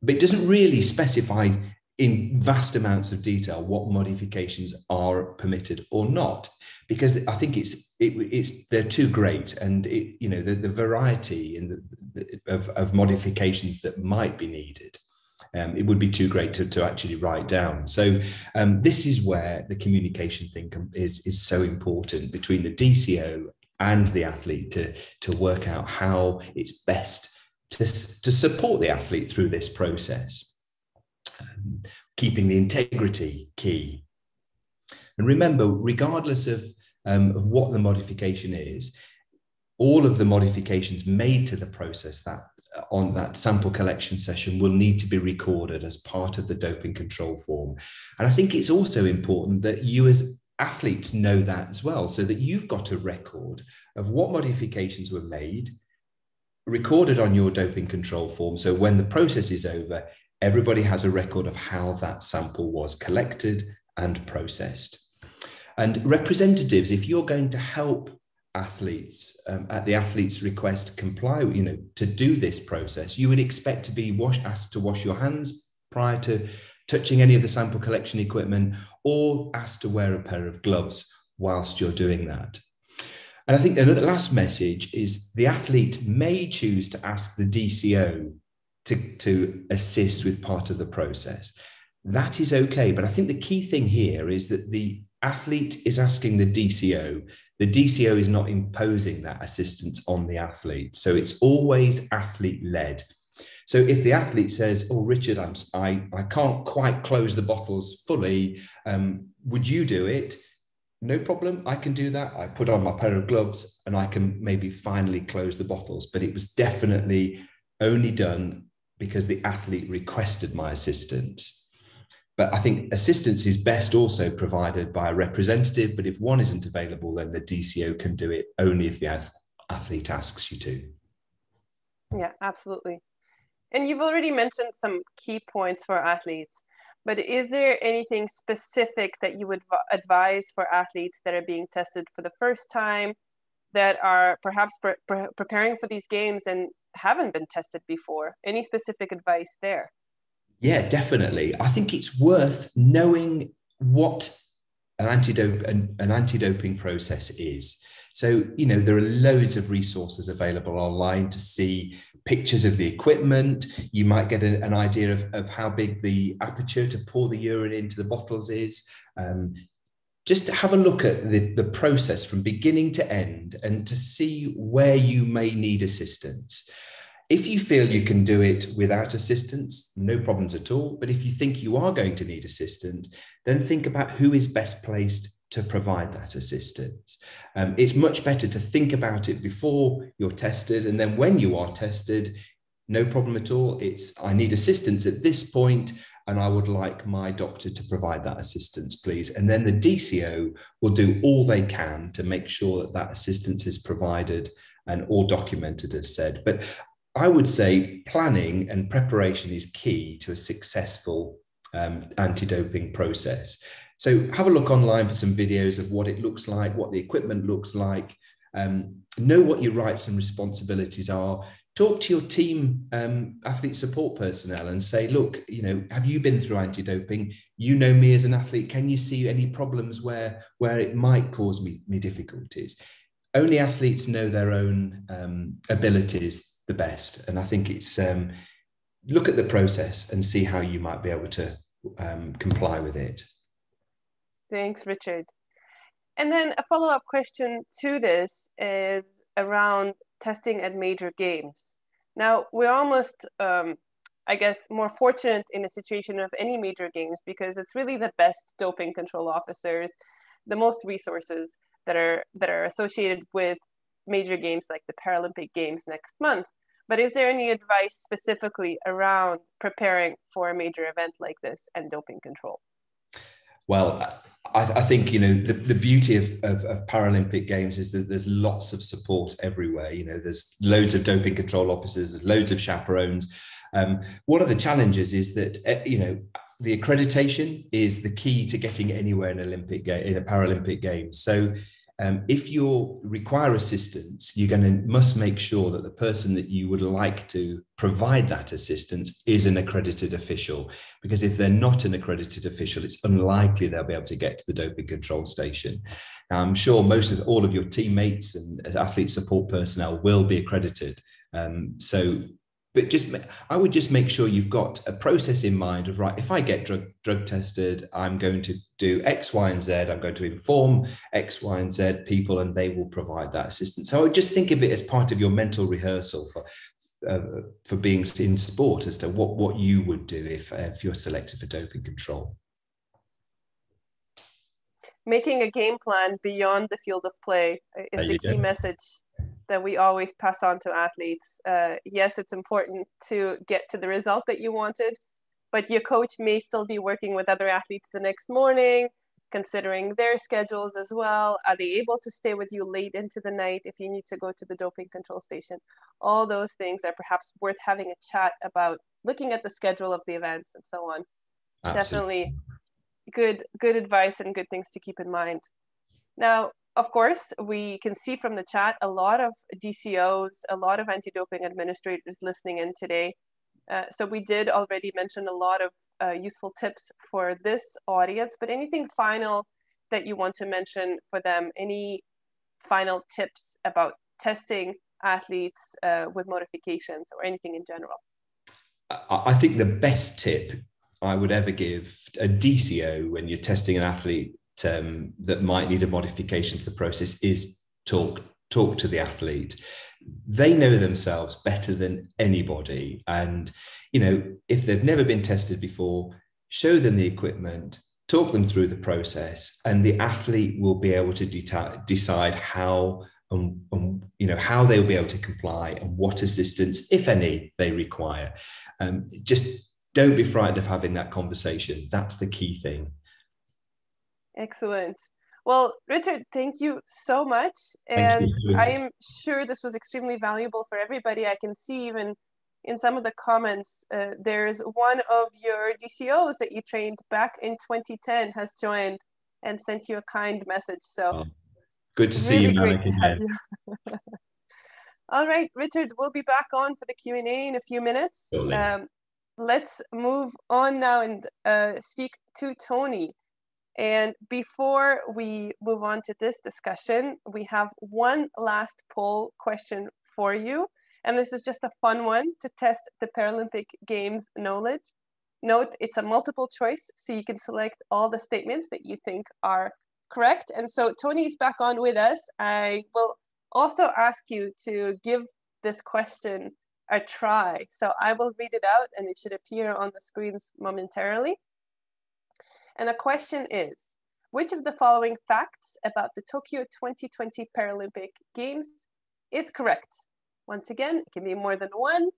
but it doesn't really specify in vast amounts of detail what modifications are permitted or not, because I think they're too great, and the variety of modifications that might be needed, it would be too great to actually write down. So this is where the communication thing is so important between the DCO and the athlete to work out how it's best to support the athlete through this process. Keeping the integrity key. And remember, regardless of what the modification is, all of the modifications made to the process on that sample collection session will need to be recorded as part of the doping control form. And I think it's also important that you as athletes know that as well, so that you've got a record of what modifications were made, recorded on your doping control form. So when the process is over, everybody has a record of how that sample was collected and processed. And representatives, if you're going to help athletes at the athlete's request comply, to do this process, you would expect to be asked to wash your hands prior to touching any of the sample collection equipment, or asked to wear a pair of gloves whilst you're doing that. And I think another last message is the athlete may choose to ask the DCO to assist with part of the process. That is okay, but I think the key thing here is that the athlete is asking the DCO. The DCO is not imposing that assistance on the athlete. So it's always athlete-led. So if the athlete says, oh, Richard, I can't quite close the bottles fully, would you do it? No problem, I can do that. I put on my pair of gloves and I can maybe finally close the bottles. But it was definitely only done because the athlete requested my assistance. But I think assistance is best also provided by a representative, but if one isn't available, then the DCO can do it only if the athlete asks you to. Yeah, absolutely. And you've already mentioned some key points for athletes, but is there anything specific that you would advise for athletes that are being tested for the first time, that are perhaps preparing for these games and haven't been tested before? Any specific advice there? Yeah, definitely. I think it's worth knowing what an anti-doping process is. So, there are loads of resources available online to see pictures of the equipment. You might get an idea of how big the aperture to pour the urine into the bottles is. Just to have a look at the process from beginning to end and to see where you may need assistance. If you feel you can do it without assistance, no problems at all. But if you think you are going to need assistance, then think about who is best placed to provide that assistance. It's much better to think about it before you're tested, and then when you are tested, no problem at all. It's, I need assistance at this point, and I would like my doctor to provide that assistance, please. And then the DCO will do all they can to make sure that that assistance is provided and all documented as said. But I would say planning and preparation is key to a successful anti-doping process. So have a look online for some videos of what it looks like, what the equipment looks like, know what your rights and responsibilities are. Talk to your team, athlete support personnel, and say, look, you know, have you been through anti-doping? You know me as an athlete. Can you see any problems where it might cause me difficulties? Only athletes know their own abilities the best. And I think it's look at the process and see how you might be able to comply with it. Thanks, Richard. And then a follow-up question to this is around testing at major games. Now, we're almost, I guess, more fortunate in a situation of any major games because it's really the best doping control officers, the most resources that are associated with major games like the Paralympic Games next month. But is there any advice specifically around preparing for a major event like this and doping control? Well, I think, you know, the beauty of Paralympic Games is that there's lots of support everywhere. You know, there's loads of doping control officers, there's loads of chaperones. One of the challenges is that, you know, the accreditation is the key to getting anywhere in a Paralympic Games. So if you require assistance, must make sure that the person that you would like to provide that assistance is an accredited official, because if they're not an accredited official, it's unlikely they'll be able to get to the doping control station. Now, I'm sure all of your teammates and athlete support personnel will be accredited. But I would just make sure you've got a process in mind of, right, if I get drug tested, I'm going to do X, Y, and Z. I'm going to inform X, Y, and Z people, and they will provide that assistance. So I would just think of it as part of your mental rehearsal for being in sport as to what you would do if you're selected for doping control. Making a game plan beyond the field of play is the key message that we always pass on to athletes. Yes, it's important to get to the result that you wanted, but your coach may still be working with other athletes the next morning, considering their schedules as well. Are they able to stay with you late into the night if you need to go to the doping control station? All those things are perhaps worth having a chat about, looking at the schedule of the events and so on. Absolutely. Definitely good advice and good things to keep in mind. Now, of course, we can see from the chat a lot of DCOs, a lot of anti-doping administrators listening in today. So we did already mention a lot of useful tips for this audience, but anything final that you want to mention for them? Any final tips about testing athletes with modifications or anything in general? I think the best tip I would ever give a DCO when you're testing an athlete that might need a modification to the process is talk to the athlete. They know themselves better than anybody, and you know, if they've never been tested before, show them the equipment, talk them through the process, and the athlete will be able to decide how you know, how they'll be able to comply and what assistance, if any, they require. Just don't be frightened of having that conversation. That's the key thing. Excellent. Well, Richard, thank you so much. And I am sure this was extremely valuable for everybody. I can see even in some of the comments, there's one of your DCOs that you trained back in 2010 has joined and sent you a kind message. So good to see you, Malik, again. All right, Richard, we'll be back on for the Q&A in a few minutes. Let's move on now and speak to Tony. And before we move on to this discussion, we have one last poll question for you. And this is just a fun one to test the Paralympic Games knowledge. Note, it's a multiple choice, so you can select all the statements that you think are correct. And so Tony's back on with us. I will also ask you to give this question a try. So I will read it out and it should appear on the screens momentarily. And the question is, which of the following facts about the Tokyo 2020 Paralympic Games is correct? Once again, it can be more than one,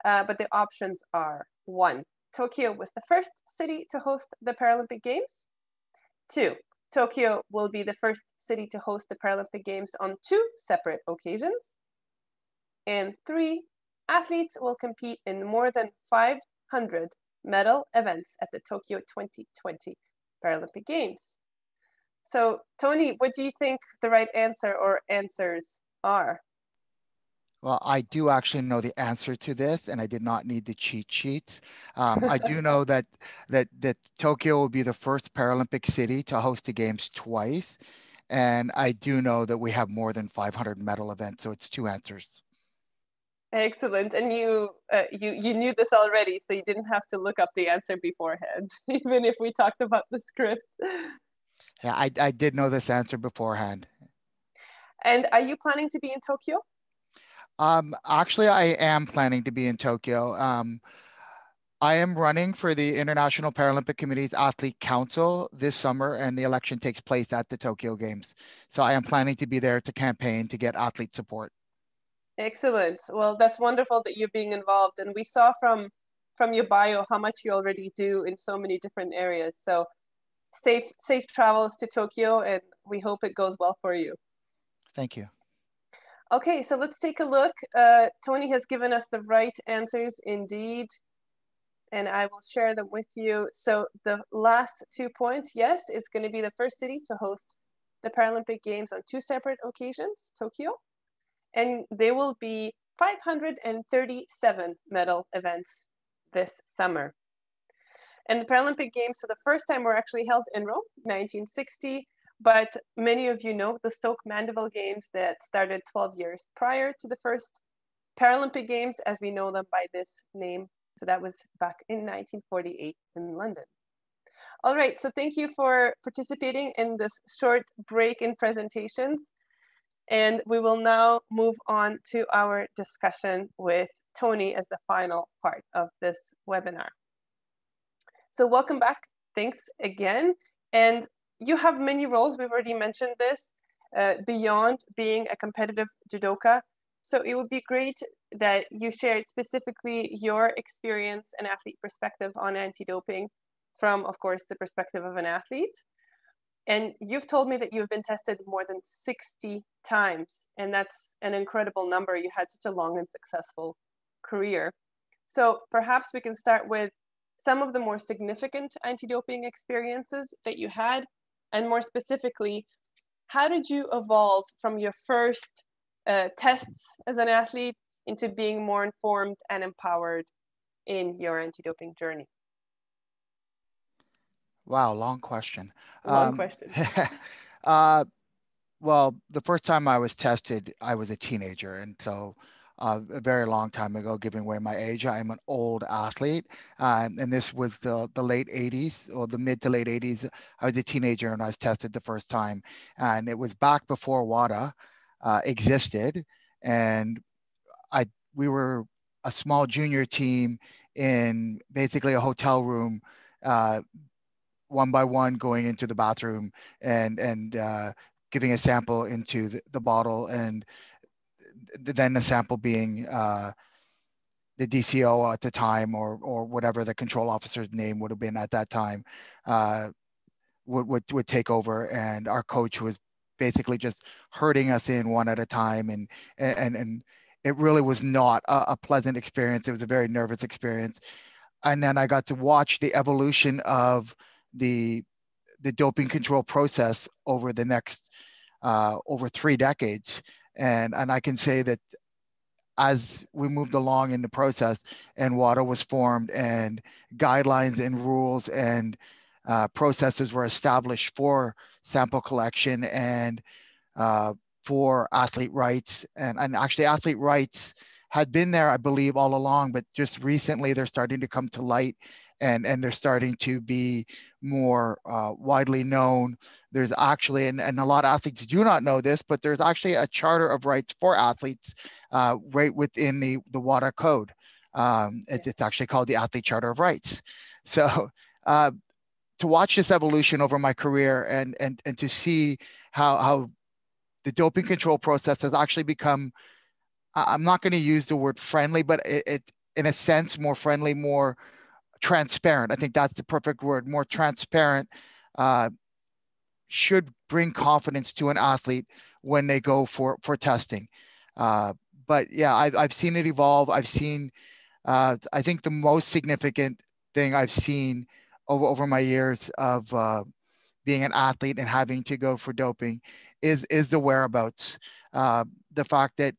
but the options are 1, Tokyo was the first city to host the Paralympic Games. 2, Tokyo will be the first city to host the Paralympic Games on 2 separate occasions. And 3, athletes will compete in more than 500 medal events at the Tokyo 2020 Paralympic Games. So, Tony, what do you think the right answer or answers are? Well, I do actually know the answer to this, and I did not need the cheat sheets. I do know that Tokyo will be the first Paralympic city to host the games twice, and I do know that we have more than 500 medal events. So it's 2 answers. Excellent, and you knew this already, so you didn't have to look up the answer beforehand, even if we talked about the script. Yeah, I did know this answer beforehand. And are you planning to be in Tokyo? Actually, I am planning to be in Tokyo. I am running for the International Paralympic Committee's Athlete Council this summer, and the election takes place at the Tokyo Games. So I am planning to be there to campaign to get athlete support. Excellent. Well, that's wonderful that you're being involved. And we saw from your bio how much you already do in so many different areas. So safe travels to Tokyo, and we hope it goes well for you. Thank you. Okay, so let's take a look. Tony has given us the right answers indeed, and I will share them with you. So the last 2 points, yes, it's going to be the first city to host the Paralympic Games on 2 separate occasions, Tokyo, and there will be 537 medal events this summer. And the Paralympic Games, for the first time, were actually held in Rome, 1960. But many of you know the Stoke Mandeville Games that started 12 years prior to the first Paralympic Games, as we know them by this name. So that was back in 1948 in London. All right, so thank you for participating in this short break in presentations. And we will now move on to our discussion with Tony as the final part of this webinar. So welcome back, thanks again. And you have many roles, we've already mentioned this, beyond being a competitive judoka. So it would be great that you shared specifically your experience and athlete perspective on anti-doping from, of course, the perspective of an athlete. And you've told me that you've been tested more than 60 times, and that's an incredible number. You had such a long and successful career. So perhaps we can start with some of the more significant anti-doping experiences that you had, and more specifically, how did you evolve from your first tests as an athlete into being more informed and empowered in your anti-doping journey? Wow, long question. Long question. Well, the first time I was tested, I was a teenager. And so a very long time ago, giving away my age, I'm an old athlete. And this was the late 80s or the mid to late 80s. I was a teenager and I was tested the first time. And it was back before WADA existed. And we were a small junior team in basically a hotel room, one by one going into the bathroom and giving a sample into the bottle, and then the sample being the DCO at the time, or whatever the control officer's name would have been at that time, would take over, and our coach was basically just herding us in one at a time, and it really was not a pleasant experience. It was a very nervous experience. And then I got to watch the evolution of the doping control process over the next over 3 decades. And I can say that as we moved along in the process and WADA was formed and guidelines and rules and processes were established for sample collection and for athlete rights, and actually athlete rights had been there, I believe, all along, but just recently they're starting to come to light, and they're starting to be more widely known. There's actually, and a lot of athletes do not know this, but there's actually a charter of rights for athletes right within the WADA code. It's actually called the Athlete Charter of Rights. So to watch this evolution over my career and to see how the doping control process has actually become, I'm not going to use the word friendly, but it in a sense, more friendly, more transparent. I think that's the perfect word, more transparent, should bring confidence to an athlete when they go for testing. But yeah, I've seen it evolve. I've seen, I think the most significant thing I've seen over my years of being an athlete and having to go for doping is the whereabouts. The fact that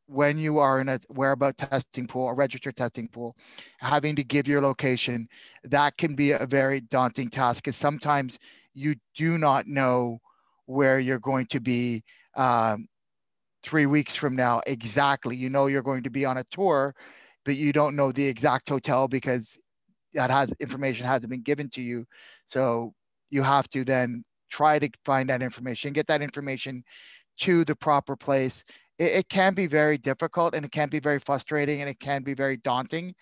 when you are in a whereabout testing pool, a registered testing pool, having to give your location, that can be a very daunting task, because sometimes you do not know where you're going to be 3 weeks from now exactly. You know you're going to be on a tour, but you don't know the exact hotel because that information hasn't been given to you. So you have to then try to find that information, get that information to the proper place. It can be very difficult, and it can be very frustrating, and it can be very daunting.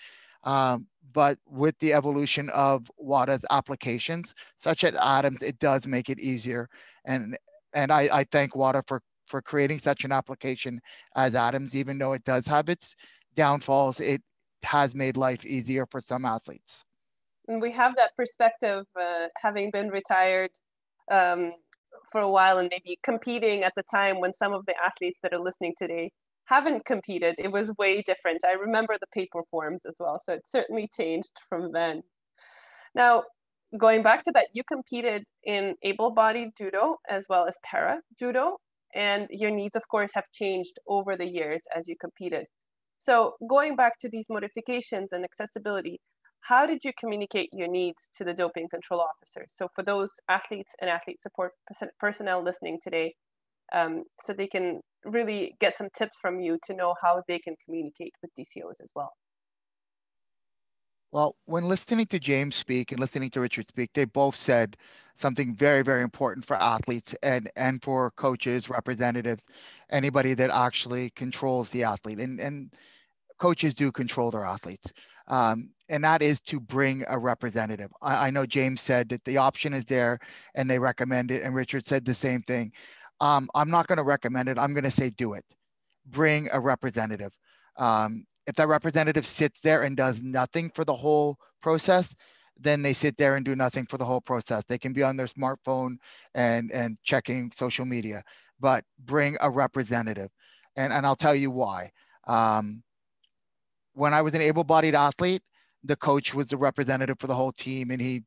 But with the evolution of WADA's applications, such as ADAMS, it does make it easier. And I thank WADA for creating such an application as ADAMS. Even though it does have its downfalls, it has made life easier for some athletes. And we have that perspective, having been retired for a while and maybe competing at the time when some of the athletes that are listening today haven't competed. It was way different. I remember the paper forms as well, so it certainly changed from then. Now, going back to that, you competed in able-bodied judo as well as para judo, and your needs, of course, have changed over the years as you competed. So going back to these modifications and accessibility, how did you communicate your needs to the doping control officers? So for those athletes and athlete support personnel listening today, so they can really get some tips from you to know how they can communicate with DCOs as well. Well, when listening to James speak and listening to Richard speak, they both said something very, very important for athletes and for coaches, representatives, anybody that actually controls the athlete. And coaches do control their athletes. And that is to bring a representative. I know James said that the option is there and they recommend it. And Richard said the same thing. I'm not going to recommend it. I'm going to say do it. Bring a representative. If that representative sits there and does nothing for the whole process, then they sit there and do nothing for the whole process. They can be on their smartphone and checking social media, but bring a representative. And I'll tell you why. When I was an able-bodied athlete, the coach was the representative for the whole team. And he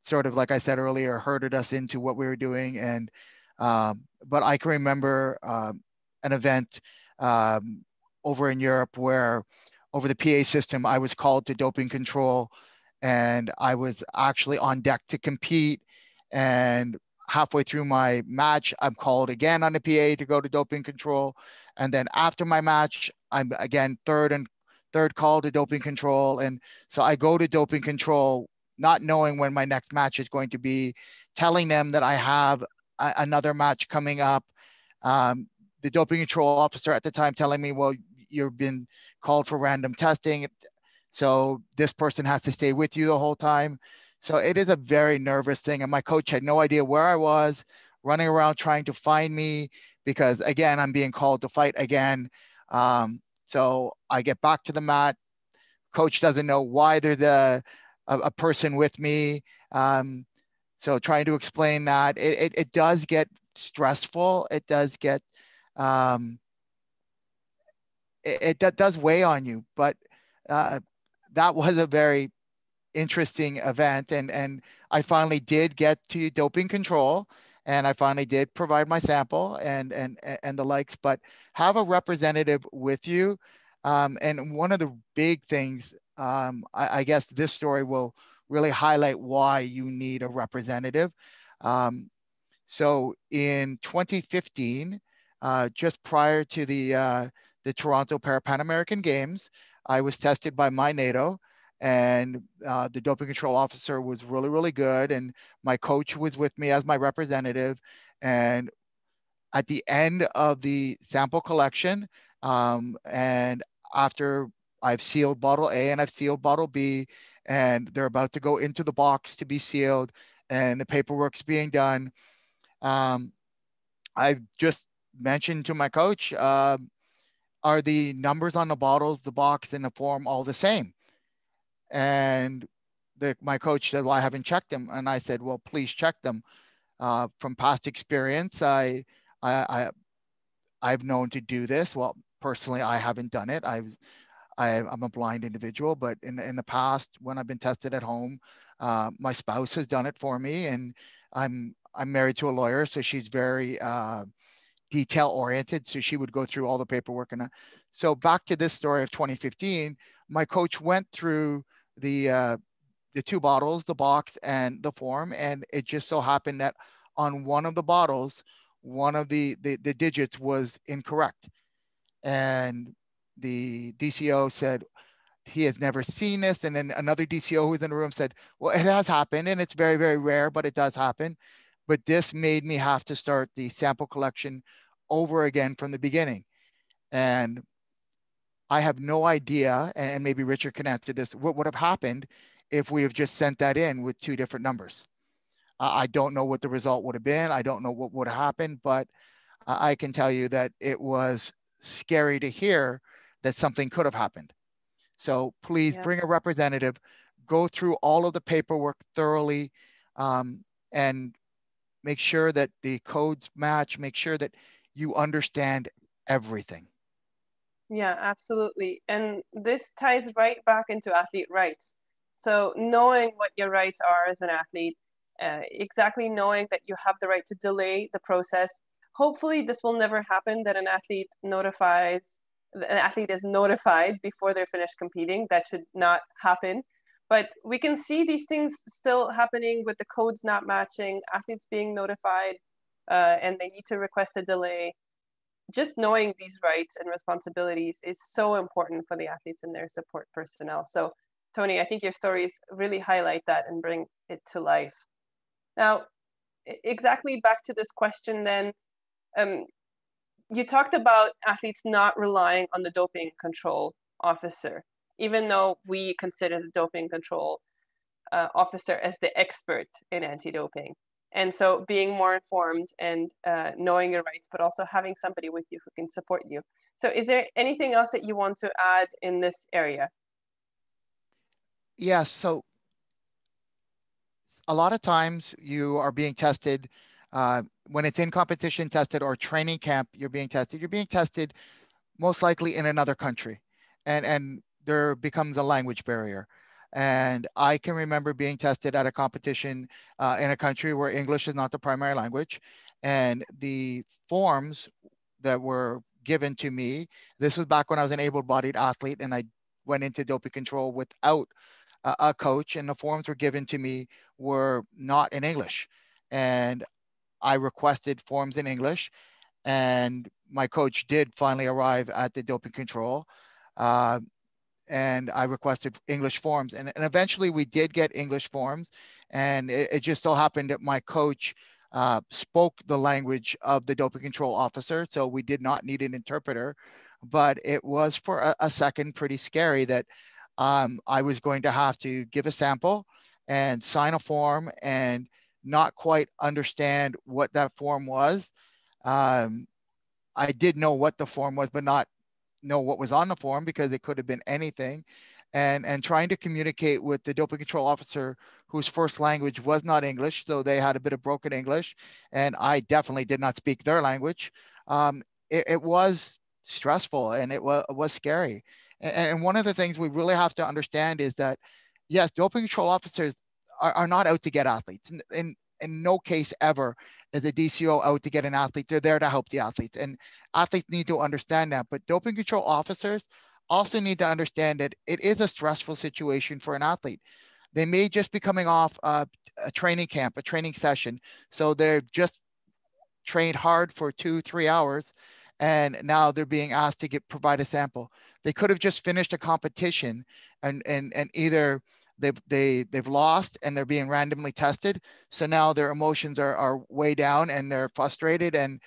sort of, like I said earlier, herded us into what we were doing. And, but I can remember an event over in Europe where over the PA system, I was called to doping control, and I was actually on deck to compete. And halfway through my match, I'm called again on the PA to go to doping control. And then after my match, I'm again third call to doping control. And so I go to doping control, not knowing when my next match is going to be, telling them that I have another match coming up. The doping control officer at the time telling me, well, you've been called for random testing, so this person has to stay with you the whole time. So it is a very nervous thing. And my coach had no idea where I was, running around trying to find me because, again, I'm being called to fight again. So I get back to the mat. Coach doesn't know why there's a person with me. So trying to explain that, it does get stressful. It does get, it does weigh on you. But that was a very interesting event. And I finally did get to doping control. And I finally did provide my sample and the likes, but have a representative with you. And one of the big things, I guess this story will really highlight why you need a representative. So in 2015, just prior to the Toronto Pan American Games, I was tested by my NATO. And the doping control officer was really, really good. And my coach was with me as my representative. And at the end of the sample collection, and after I've sealed bottle A and I've sealed bottle B, and they're about to go into the box to be sealed, and the paperwork's being done. I've just mentioned to my coach, are the numbers on the bottles, the box, and the form all the same? And my coach said, well, I haven't checked them. And I said, well, please check them. From past experience, I've known to do this. Well, personally, I haven't done it. I'm a blind individual, but in the past, when I've been tested at home, my spouse has done it for me, and I'm married to a lawyer, so she's very detail oriented. So she would go through all the paperwork. And so back to this story of 2015, my coach went through the 2 bottles, the box and the form. And it just so happened that on one of the bottles, one of the digits was incorrect. And the DCO said he has never seen this. And then another DCO who was in the room said, well, it has happened, and it's very, very rare, but it does happen. But this made me have to start the sample collection over again from the beginning. And I have no idea, and maybe Richard can answer this, what would have happened if we have just sent that in with 2 different numbers. I don't know what the result would have been. I don't know what would have happened, but I can tell you that it was scary to hear that something could have happened. So please bring a representative, go through all of the paperwork thoroughly, and make sure that the codes match, make sure that you understand everything. Yeah, absolutely. And this ties right back into athlete rights. So knowing what your rights are as an athlete, exactly knowing that you have the right to delay the process. Hopefully this will never happen, that an athlete is notified before they're finished competing. That should not happen. But we can see these things still happening with the codes not matching, athletes being notified, and they need to request a delay. Just knowing these rights and responsibilities is so important for the athletes and their support personnel. So, Tony, I think your stories really highlight that and bring it to life. Now, exactly back to this question then, you talked about athletes not relying on the doping control officer, even though we consider the doping control officer as the expert in anti-doping. And so being more informed and knowing your rights, but also having somebody with you who can support you. So is there anything else that you want to add in this area? Yes, so a lot of times you are being tested when it's in competition tested or training camp, you're being tested most likely in another country. And there becomes a language barrier. And I can remember being tested at a competition in a country where English is not the primary language. And the forms that were given to me, this was back when I was an able-bodied athlete and I went into doping control without a coach, and the forms were given to me were not in English. And I requested forms in English, and my coach did finally arrive at the doping control. And I requested English forms, and eventually we did get English forms. And it just so happened that my coach spoke the language of the doping control officer, so we did not need an interpreter. But it was for a second pretty scary that I was going to have to give a sample and sign a form and not quite understand what that form was. I did know what the form was, but not know what was on the form, because it could have been anything. And trying to communicate with the doping control officer whose first language was not English, so they had a bit of broken English, and I definitely did not speak their language. It was stressful, and it was scary. And one of the things we really have to understand is that, yes, doping control officers are not out to get athletes. In no case ever is a DCO out to get an athlete. They're there to help the athletes, and athletes need to understand that. But doping control officers also need to understand that it is a stressful situation for an athlete. They may just be coming off a training camp, a training session. So they're just trained hard for 2-3 hours, and now they're being asked to provide a sample. They could have just finished a competition and either they've lost and they're being randomly tested. So now their emotions are way down and they're frustrated, and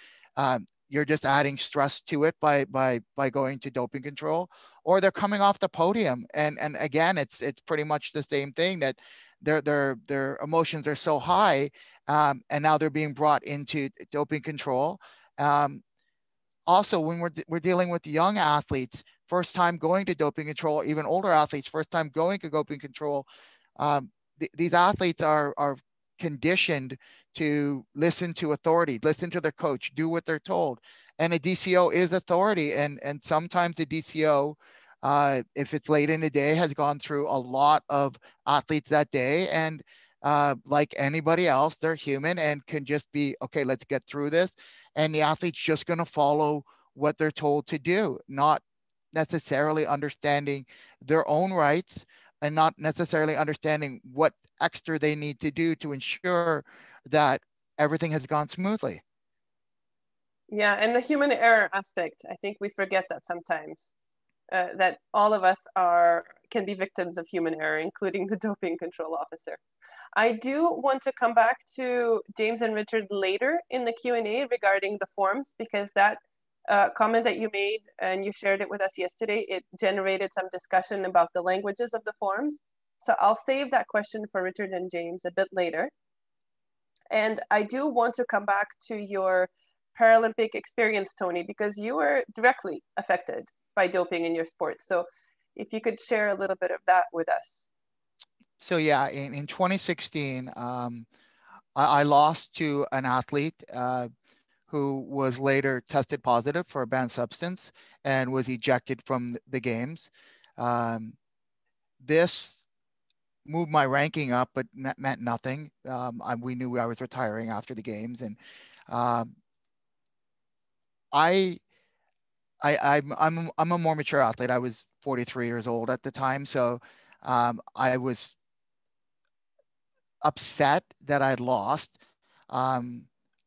you're just adding stress to it by going to doping control. or they're coming off the podium. And again, it's pretty much the same thing, that their emotions are so high, and now they're being brought into doping control. Also, when we're dealing with young athletes, first time going to doping control, even older athletes, first time going to doping control, these athletes are conditioned to listen to authority, listen to their coach, do what they're told. And a DCO is authority. And sometimes the DCO, if it's late in the day, has gone through a lot of athletes that day. And like anybody else, they're human and can just be, okay, let's get through this. And the athlete's just going to follow what they're told to do, not necessarily understanding their own rights and not necessarily understanding what extra they need to do to ensure that everything has gone smoothly. Yeah, and the human error aspect, I think we forget that sometimes, that all of us can be victims of human error, including the doping control officer. I do want to come back to James and Richard later in the Q&A regarding the forms, because that comment that you made and you shared it with us yesterday, it generated some discussion about the languages of the forms. So I'll save that question for Richard and James a bit later. And I do want to come back to your Paralympic experience, Tony, because you were directly affected by doping in your sport. So if you could share a little bit of that with us. So yeah, in 2016, I lost to an athlete who was later tested positive for a banned substance and was ejected from the games. This moved my ranking up, but meant nothing. We knew I was retiring after the games, and I'm a more mature athlete. I was 43 years old at the time, so I was upset that I'd lost.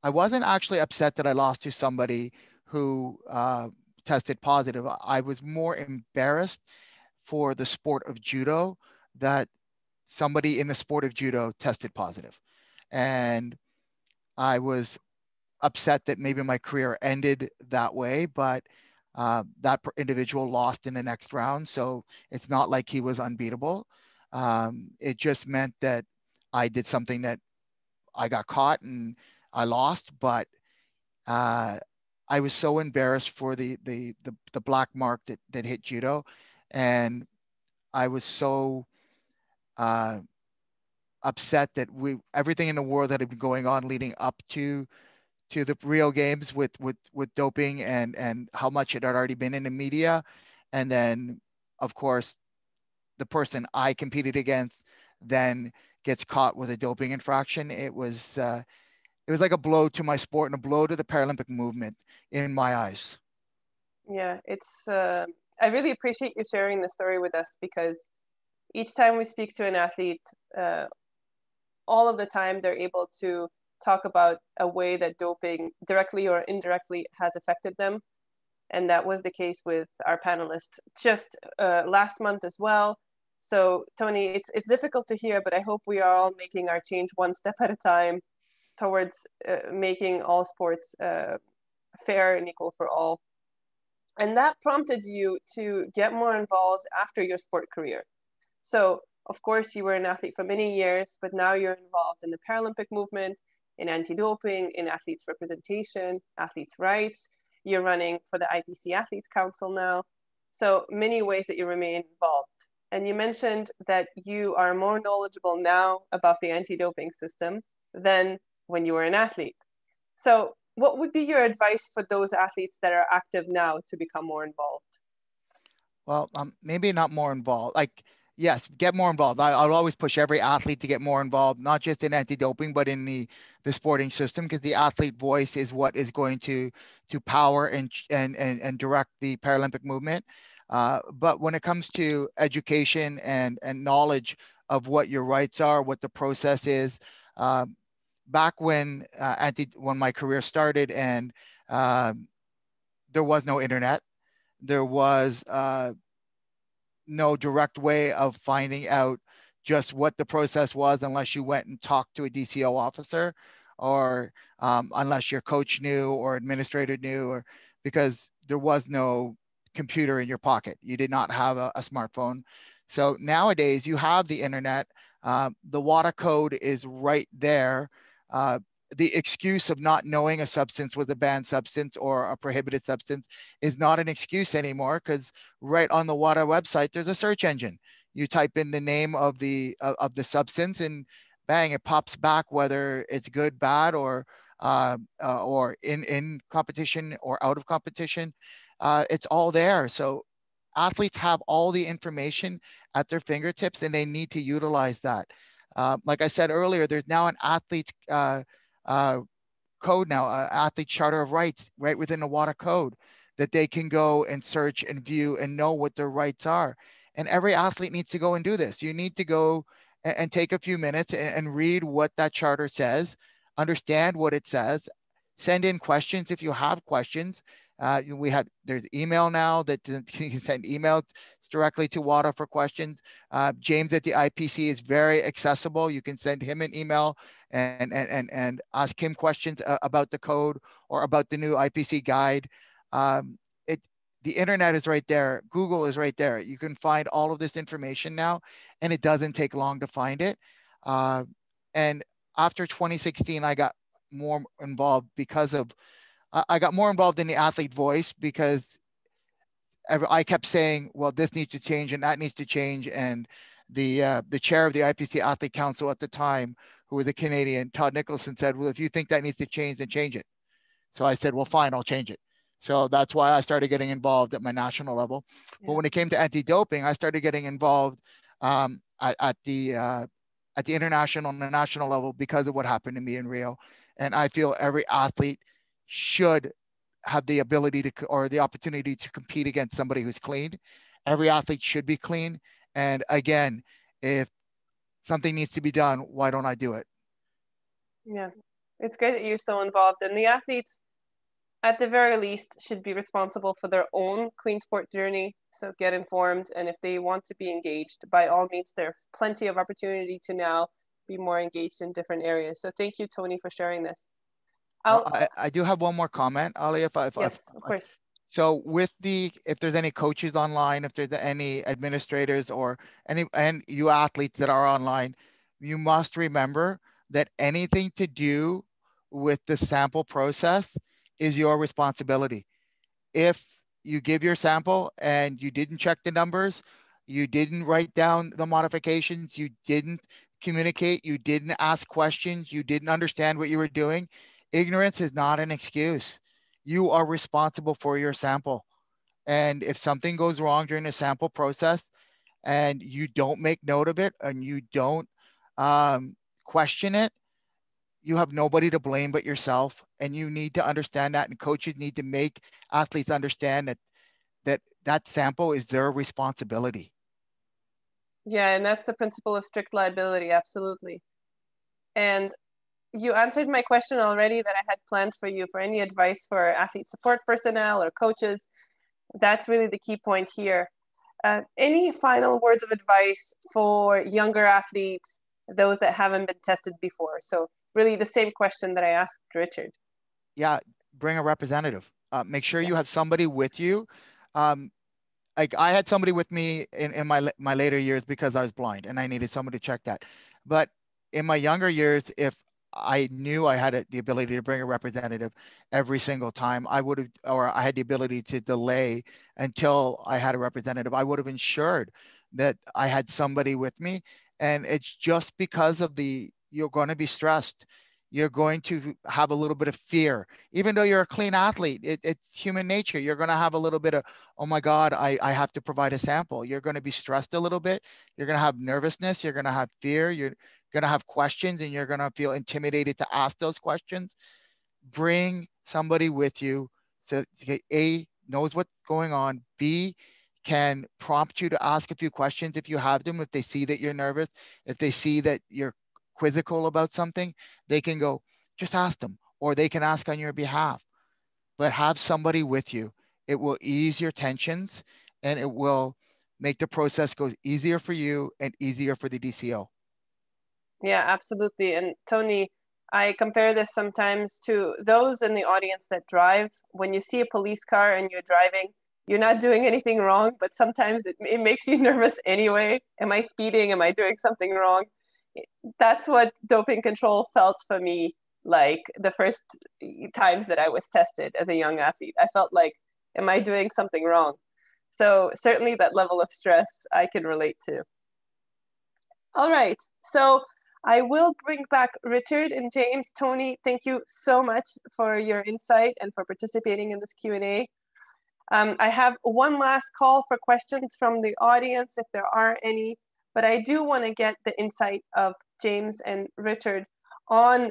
I wasn't actually upset that I lost to somebody who tested positive. I was more embarrassed for the sport of judo that somebody in the sport of judo tested positive. And I was upset that maybe my career ended that way, but that individual lost in the next round. So it's not like he was unbeatable. It just meant that I did something that I got caught and I lost, but I was so embarrassed for the black mark that hit judo. And I was so upset that everything in the world that had been going on leading up to the Rio Games with doping and how much it had already been in the media. And then, of course, the person I competed against then gets caught with a doping infraction. It was like a blow to my sport and a blow to the Paralympic movement in my eyes. Yeah, it's I really appreciate you sharing the story with us, because each time we speak to an athlete, all of the time they're able to talk about a way that doping directly or indirectly has affected them. And that was the case with our panelists just last month as well. So Tony, it's difficult to hear, but I hope we are all making our change one step at a time towards making all sports fair and equal for all. And that prompted you to get more involved after your sport career. So of course you were an athlete for many years, but now you're involved in the Paralympic movement, in anti-doping, in athletes representation, athletes' rights. You're running for the IPC Athletes Council now. So many ways that you remain involved. And you mentioned that you are more knowledgeable now about the anti-doping system than when you were an athlete. So what would be your advice for those athletes that are active now to become more involved? Well, maybe not more involved. Like, yes, get more involved. I'll always push every athlete to get more involved, not just in anti-doping, but in the sporting system, because the athlete voice is what is going to power and direct the Paralympic movement. But when it comes to education and knowledge of what your rights are, what the process is, back when my career started and there was no internet, there was no direct way of finding out just what the process was unless you went and talked to a DCO officer, or unless your coach knew or administrator knew, or because there was no computer in your pocket. You did not have a smartphone. So nowadays you have the internet. The WADA code is right there. The excuse of not knowing a substance was a banned substance or a prohibited substance is not an excuse anymore, because right on the WADA website, there's a search engine. You type in the name of the substance and bang, it pops back, whether it's good, bad, or in competition or out of competition. It's all there. So athletes have all the information at their fingertips, and they need to utilize that. Like I said earlier, there's now an athlete code now, athlete charter of rights right within the WADA code that they can go and search and view and know what their rights are. And every athlete needs to go and do this. You need to go and take a few minutes and read what that charter says, understand what it says, send in questions if you have questions. There's email now that you can send emails directly to WADA for questions. James at the IPC is very accessible. You can send him an email and ask him questions about the code or about the new IPC guide. The internet is right there. Google is right there. You can find all of this information now, and it doesn't take long to find it. And after 2016, I got more involved I got more involved in the athlete voice, because I kept saying, well, this needs to change and that needs to change. And the chair of the IPC Athlete Council at the time, who was a Canadian, Todd Nicholson, said, well, if you think that needs to change, then change it. So I said, well, fine, I'll change it. So that's why I started getting involved at my national level. Yeah. But when it came to anti-doping, I started getting involved at the international and the national level because of what happened to me in Rio. And I feel every athlete should have the ability to, or the opportunity to compete against somebody who's clean. Every athlete should be clean. And again, if something needs to be done, why don't I do it? Yeah, it's great that you're so involved. And the athletes, at the very least, should be responsible for their own clean sport journey. So get informed. And if they want to be engaged, by all means, there's plenty of opportunity to now be more engaged in different areas. So thank you, Tony, for sharing this. I do have one more comment, Ali, yes, of course. So if there's any coaches online, if there's any administrators or and you athletes that are online, you must remember that anything to do with the sample process is your responsibility. If you give your sample and you didn't check the numbers, you didn't write down the modifications, you didn't communicate, you didn't ask questions, you didn't understand what you were doing, ignorance is not an excuse. You are responsible for your sample. And if something goes wrong during the sample process and you don't make note of it and you don't question it, you have nobody to blame but yourself. And you need to understand that. And coaches need to make athletes understand that sample is their responsibility. Yeah, and that's the principle of strict liability, absolutely. And you answered my question already that I had planned for you for any advice for athlete support personnel or coaches. That's really the key point here. Any final words of advice for younger athletes, those that haven't been tested before? So really the same question that I asked Richard. Yeah, bring a representative. Make sure you have somebody with you. Like I had somebody with me in my later years because I was blind and I needed somebody to check that. But in my younger years, if I knew I had the ability to bring a representative every single time, I would have, or I had the ability to delay until I had a representative, I would have ensured that I had somebody with me. And it's just because of you're going to be stressed. You're going to have a little bit of fear. Even though you're a clean athlete, it's human nature. You're going to have a little bit of, oh my God, I have to provide a sample. You're going to be stressed a little bit. You're going to have nervousness. You're going to have fear. You're going to have questions and you're going to feel intimidated to ask those questions. Bring somebody with you so A, knows what's going on, B, can prompt you to ask a few questions if you have them, if they see that you're nervous, if they see that you're quizzical about something, they can go, just ask them, or they can ask on your behalf. But have somebody with you. It will ease your tensions and it will make the process go easier for you and easier for the DCO. Yeah, absolutely. And Tony, I compare this sometimes to those in the audience that drive. When you see a police car and you're driving, you're not doing anything wrong, but sometimes it makes you nervous anyway. Am I speeding? Am I doing something wrong? That's what doping control felt for me like the first times that I was tested as a young athlete. I felt like, am I doing something wrong? So certainly that level of stress I can relate to. All right, so I will bring back Richard and James. Tony, thank you so much for your insight and for participating in this Q&A. I have one last call for questions from the audience, if there are any, but I do want to get the insight of James and Richard on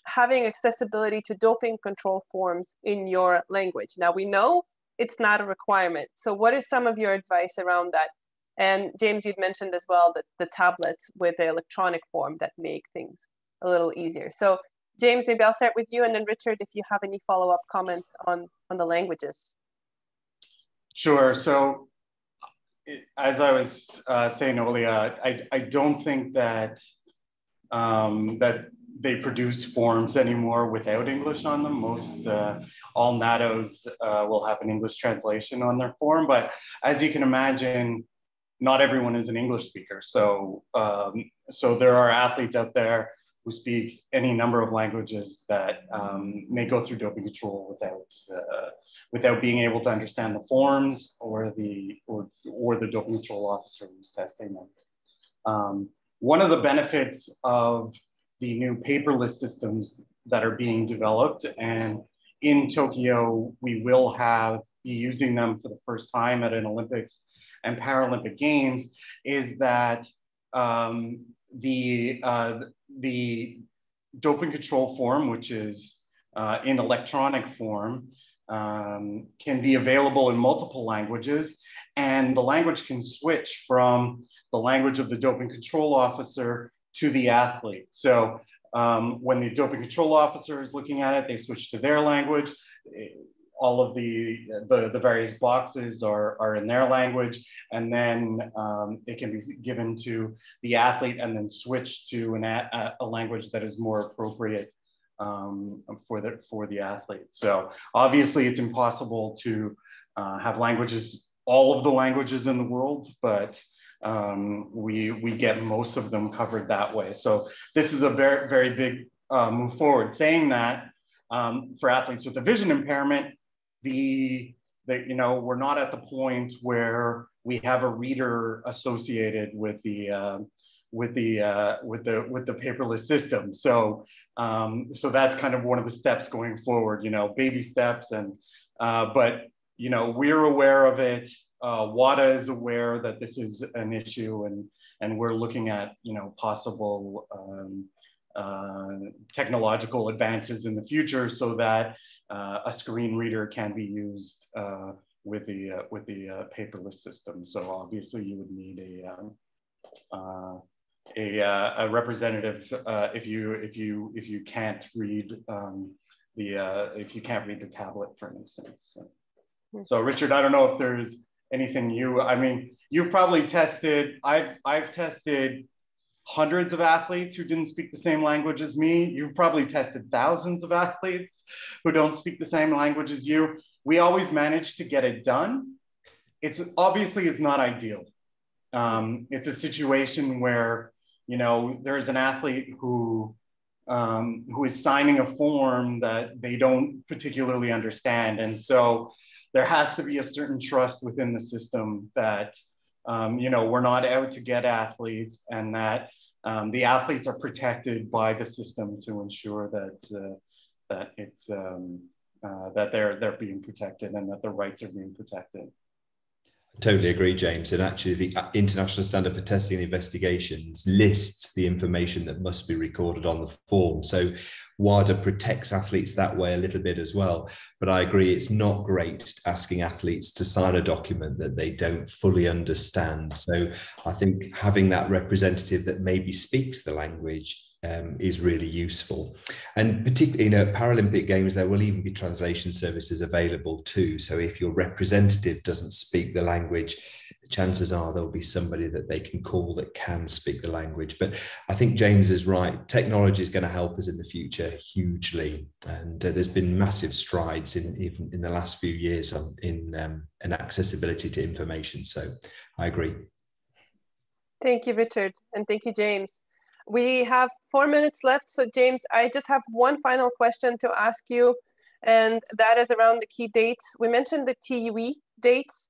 having accessibility to doping control forms in your language. Now, we know it's not a requirement. So what is some of your advice around that? And James, you'd mentioned as well that the tablets with the electronic form that make things a little easier. So James, maybe I'll start with you, and then Richard, if you have any follow-up comments on the languages. Sure. So as I was saying earlier, I don't think that that they produce forms anymore without English on them. Most all NATOs will have an English translation on their form, but as you can imagine, not everyone is an English speaker. So so there are athletes out there who speak any number of languages that may go through doping control without being able to understand the forms or the doping control officer who's testing them. One of the benefits of the new paperless systems that are being developed, and in Tokyo we will be using them for the first time at an Olympics and Paralympic Games, is that the doping control form, which is in electronic form, can be available in multiple languages, and the language can switch from the language of the doping control officer to the athlete. So when the doping control officer is looking at it, they switch to their language. All of the various boxes are in their language, and then it can be given to the athlete and then switch to a language that is more appropriate for the athlete. So obviously it's impossible to have all of the languages in the world, but we get most of them covered that way. So this is a very, very big move forward. Saying that, for athletes with a vision impairment, we're not at the point where we have a reader associated with the paperless system. So so that's kind of one of the steps going forward, baby steps, and but we're aware of it. WADA is aware that this is an issue, and we're looking at possible technological advances in the future so that a screen reader can be used with the paperless system. So obviously you would need a representative if you can't read the tablet, for instance. So Richard, I don't know if there's anything you've probably tested. I've tested hundreds of athletes who didn't speak the same language as me. You've probably tested thousands of athletes who don't speak the same language as you. We always manage to get it done. It's obviously is not ideal. It's a situation where, there's an athlete who is signing a form that they don't particularly understand. And so there has to be a certain trust within the system that, we're not out to get athletes, and that the athletes are protected by the system to ensure that they're being protected and that their rights are being protected. I totally agree, James. And actually, the International Standard for Testing and Investigations lists the information that must be recorded on the form. So WADA protects athletes that way a little bit as well. But I agree, it's not great asking athletes to sign a document that they don't fully understand. So I think having that representative that maybe speaks the language is really useful. And particularly, at Paralympic Games, there will even be translation services available too. So if your representative doesn't speak the language, the chances are there'll be somebody that they can call that can speak the language. But I think James is right. Technology is going to help us in the future hugely. And there's been massive strides even in the last few years in accessibility to information. So I agree. Thank you, Richard. And thank you, James. We have 4 minutes left. So James, I just have one final question to ask you. And that is around the key dates. We mentioned the TUE dates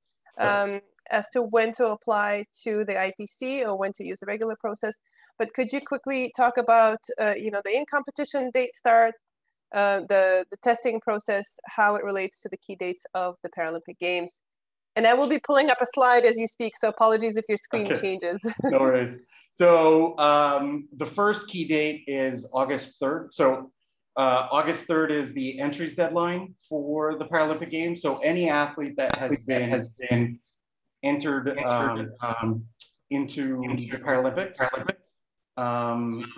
as to when to apply to the IPC or when to use the regular process. But could you quickly talk about, the in-competition date start, the testing process, how it relates to the key dates of the Paralympic Games? And I will be pulling up a slide as you speak, so apologies if your screen changes. No worries. So the first key date is August 3rd. So August 3rd is the entries deadline for the Paralympic Games. So any athlete that has been entered into the Paralympics,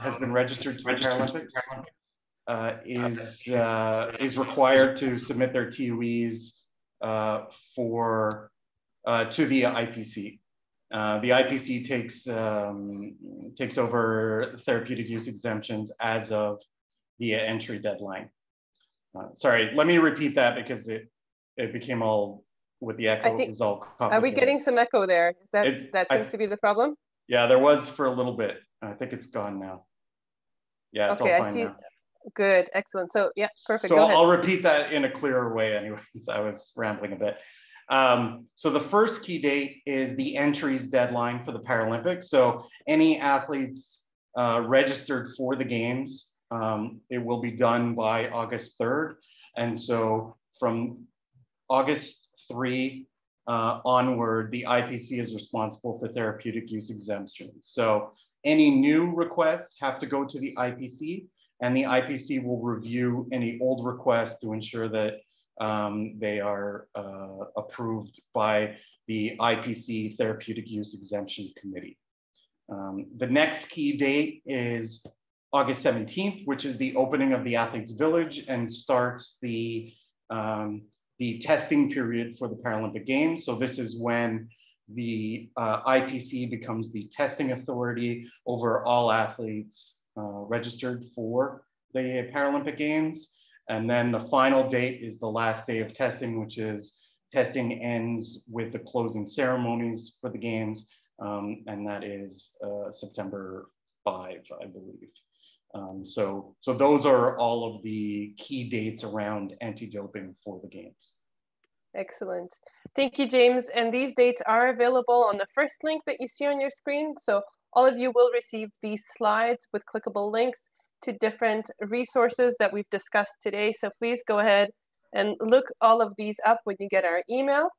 has been registered to the Paralympics, is required to submit their TUEs to the IPC. The IPC takes over therapeutic use exemptions as of the entry deadline. Sorry, let me repeat that because it became all with the echo. It was all complicated. Are we getting some echo there? Is that seems to be the problem? Yeah, there was for a little bit. I think it's gone now. Yeah, it's all fine now. Good, excellent. So yeah, perfect. So Go ahead. I'll repeat that in a clearer way anyways. I was rambling a bit. So the first key date is the entries deadline for the Paralympics. So any athletes registered for the games, it will be done by August 3rd. And so from August 3 onward, the IPC is responsible for therapeutic use exemptions. So any new requests have to go to the IPC, and the IPC will review any old requests to ensure that they are approved by the IPC Therapeutic Use Exemption Committee. The next key date is August 17th, which is the opening of the Athletes Village and starts the testing period for the Paralympic Games. So this is when the IPC becomes the testing authority over all athletes registered for the Paralympic Games. And then the final date is the last day of testing, which is testing ends with the closing ceremonies for the games. And that is September 5, I believe. So those are all of the key dates around anti-doping for the games. Excellent. Thank you, James. And these dates are available on the first link that you see on your screen. So all of you will receive these slides with clickable links to different resources that we've discussed today. So please go ahead and look all of these up when you get our email.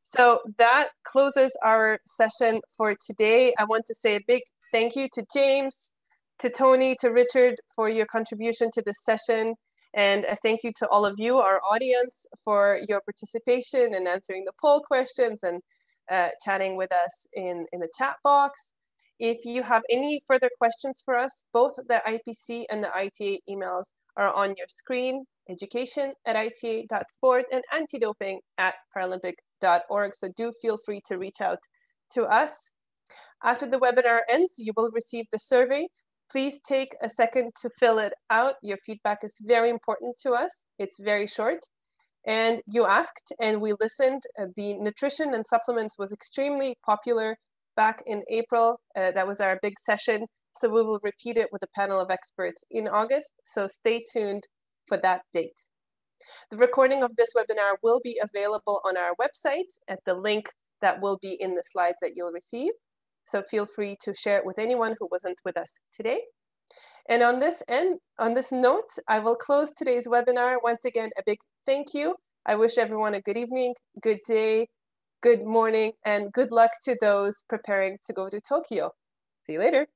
So that closes our session for today. I want to say a big thank you to James, to Tony, to Richard for your contribution to this session. And a thank you to all of you, our audience, for your participation and answering the poll questions and chatting with us in the chat box. If you have any further questions for us, both the IPC and the ITA emails are on your screen: education@ita.sport and antidoping@paralympic.org. So do feel free to reach out to us. After the webinar ends, you will receive the survey. Please take a second to fill it out. Your feedback is very important to us. It's very short. And you asked and we listened. The nutrition and supplements was extremely popular back in April. That was our big session. So we will repeat it with a panel of experts in August. So stay tuned for that date. The recording of this webinar will be available on our website at the link that will be in the slides that you'll receive. So feel free to share it with anyone who wasn't with us today. And on this note, I will close today's webinar. Once again, a big thank you. I wish everyone a good evening, good day, good morning, and good luck to those preparing to go to Tokyo. See you later.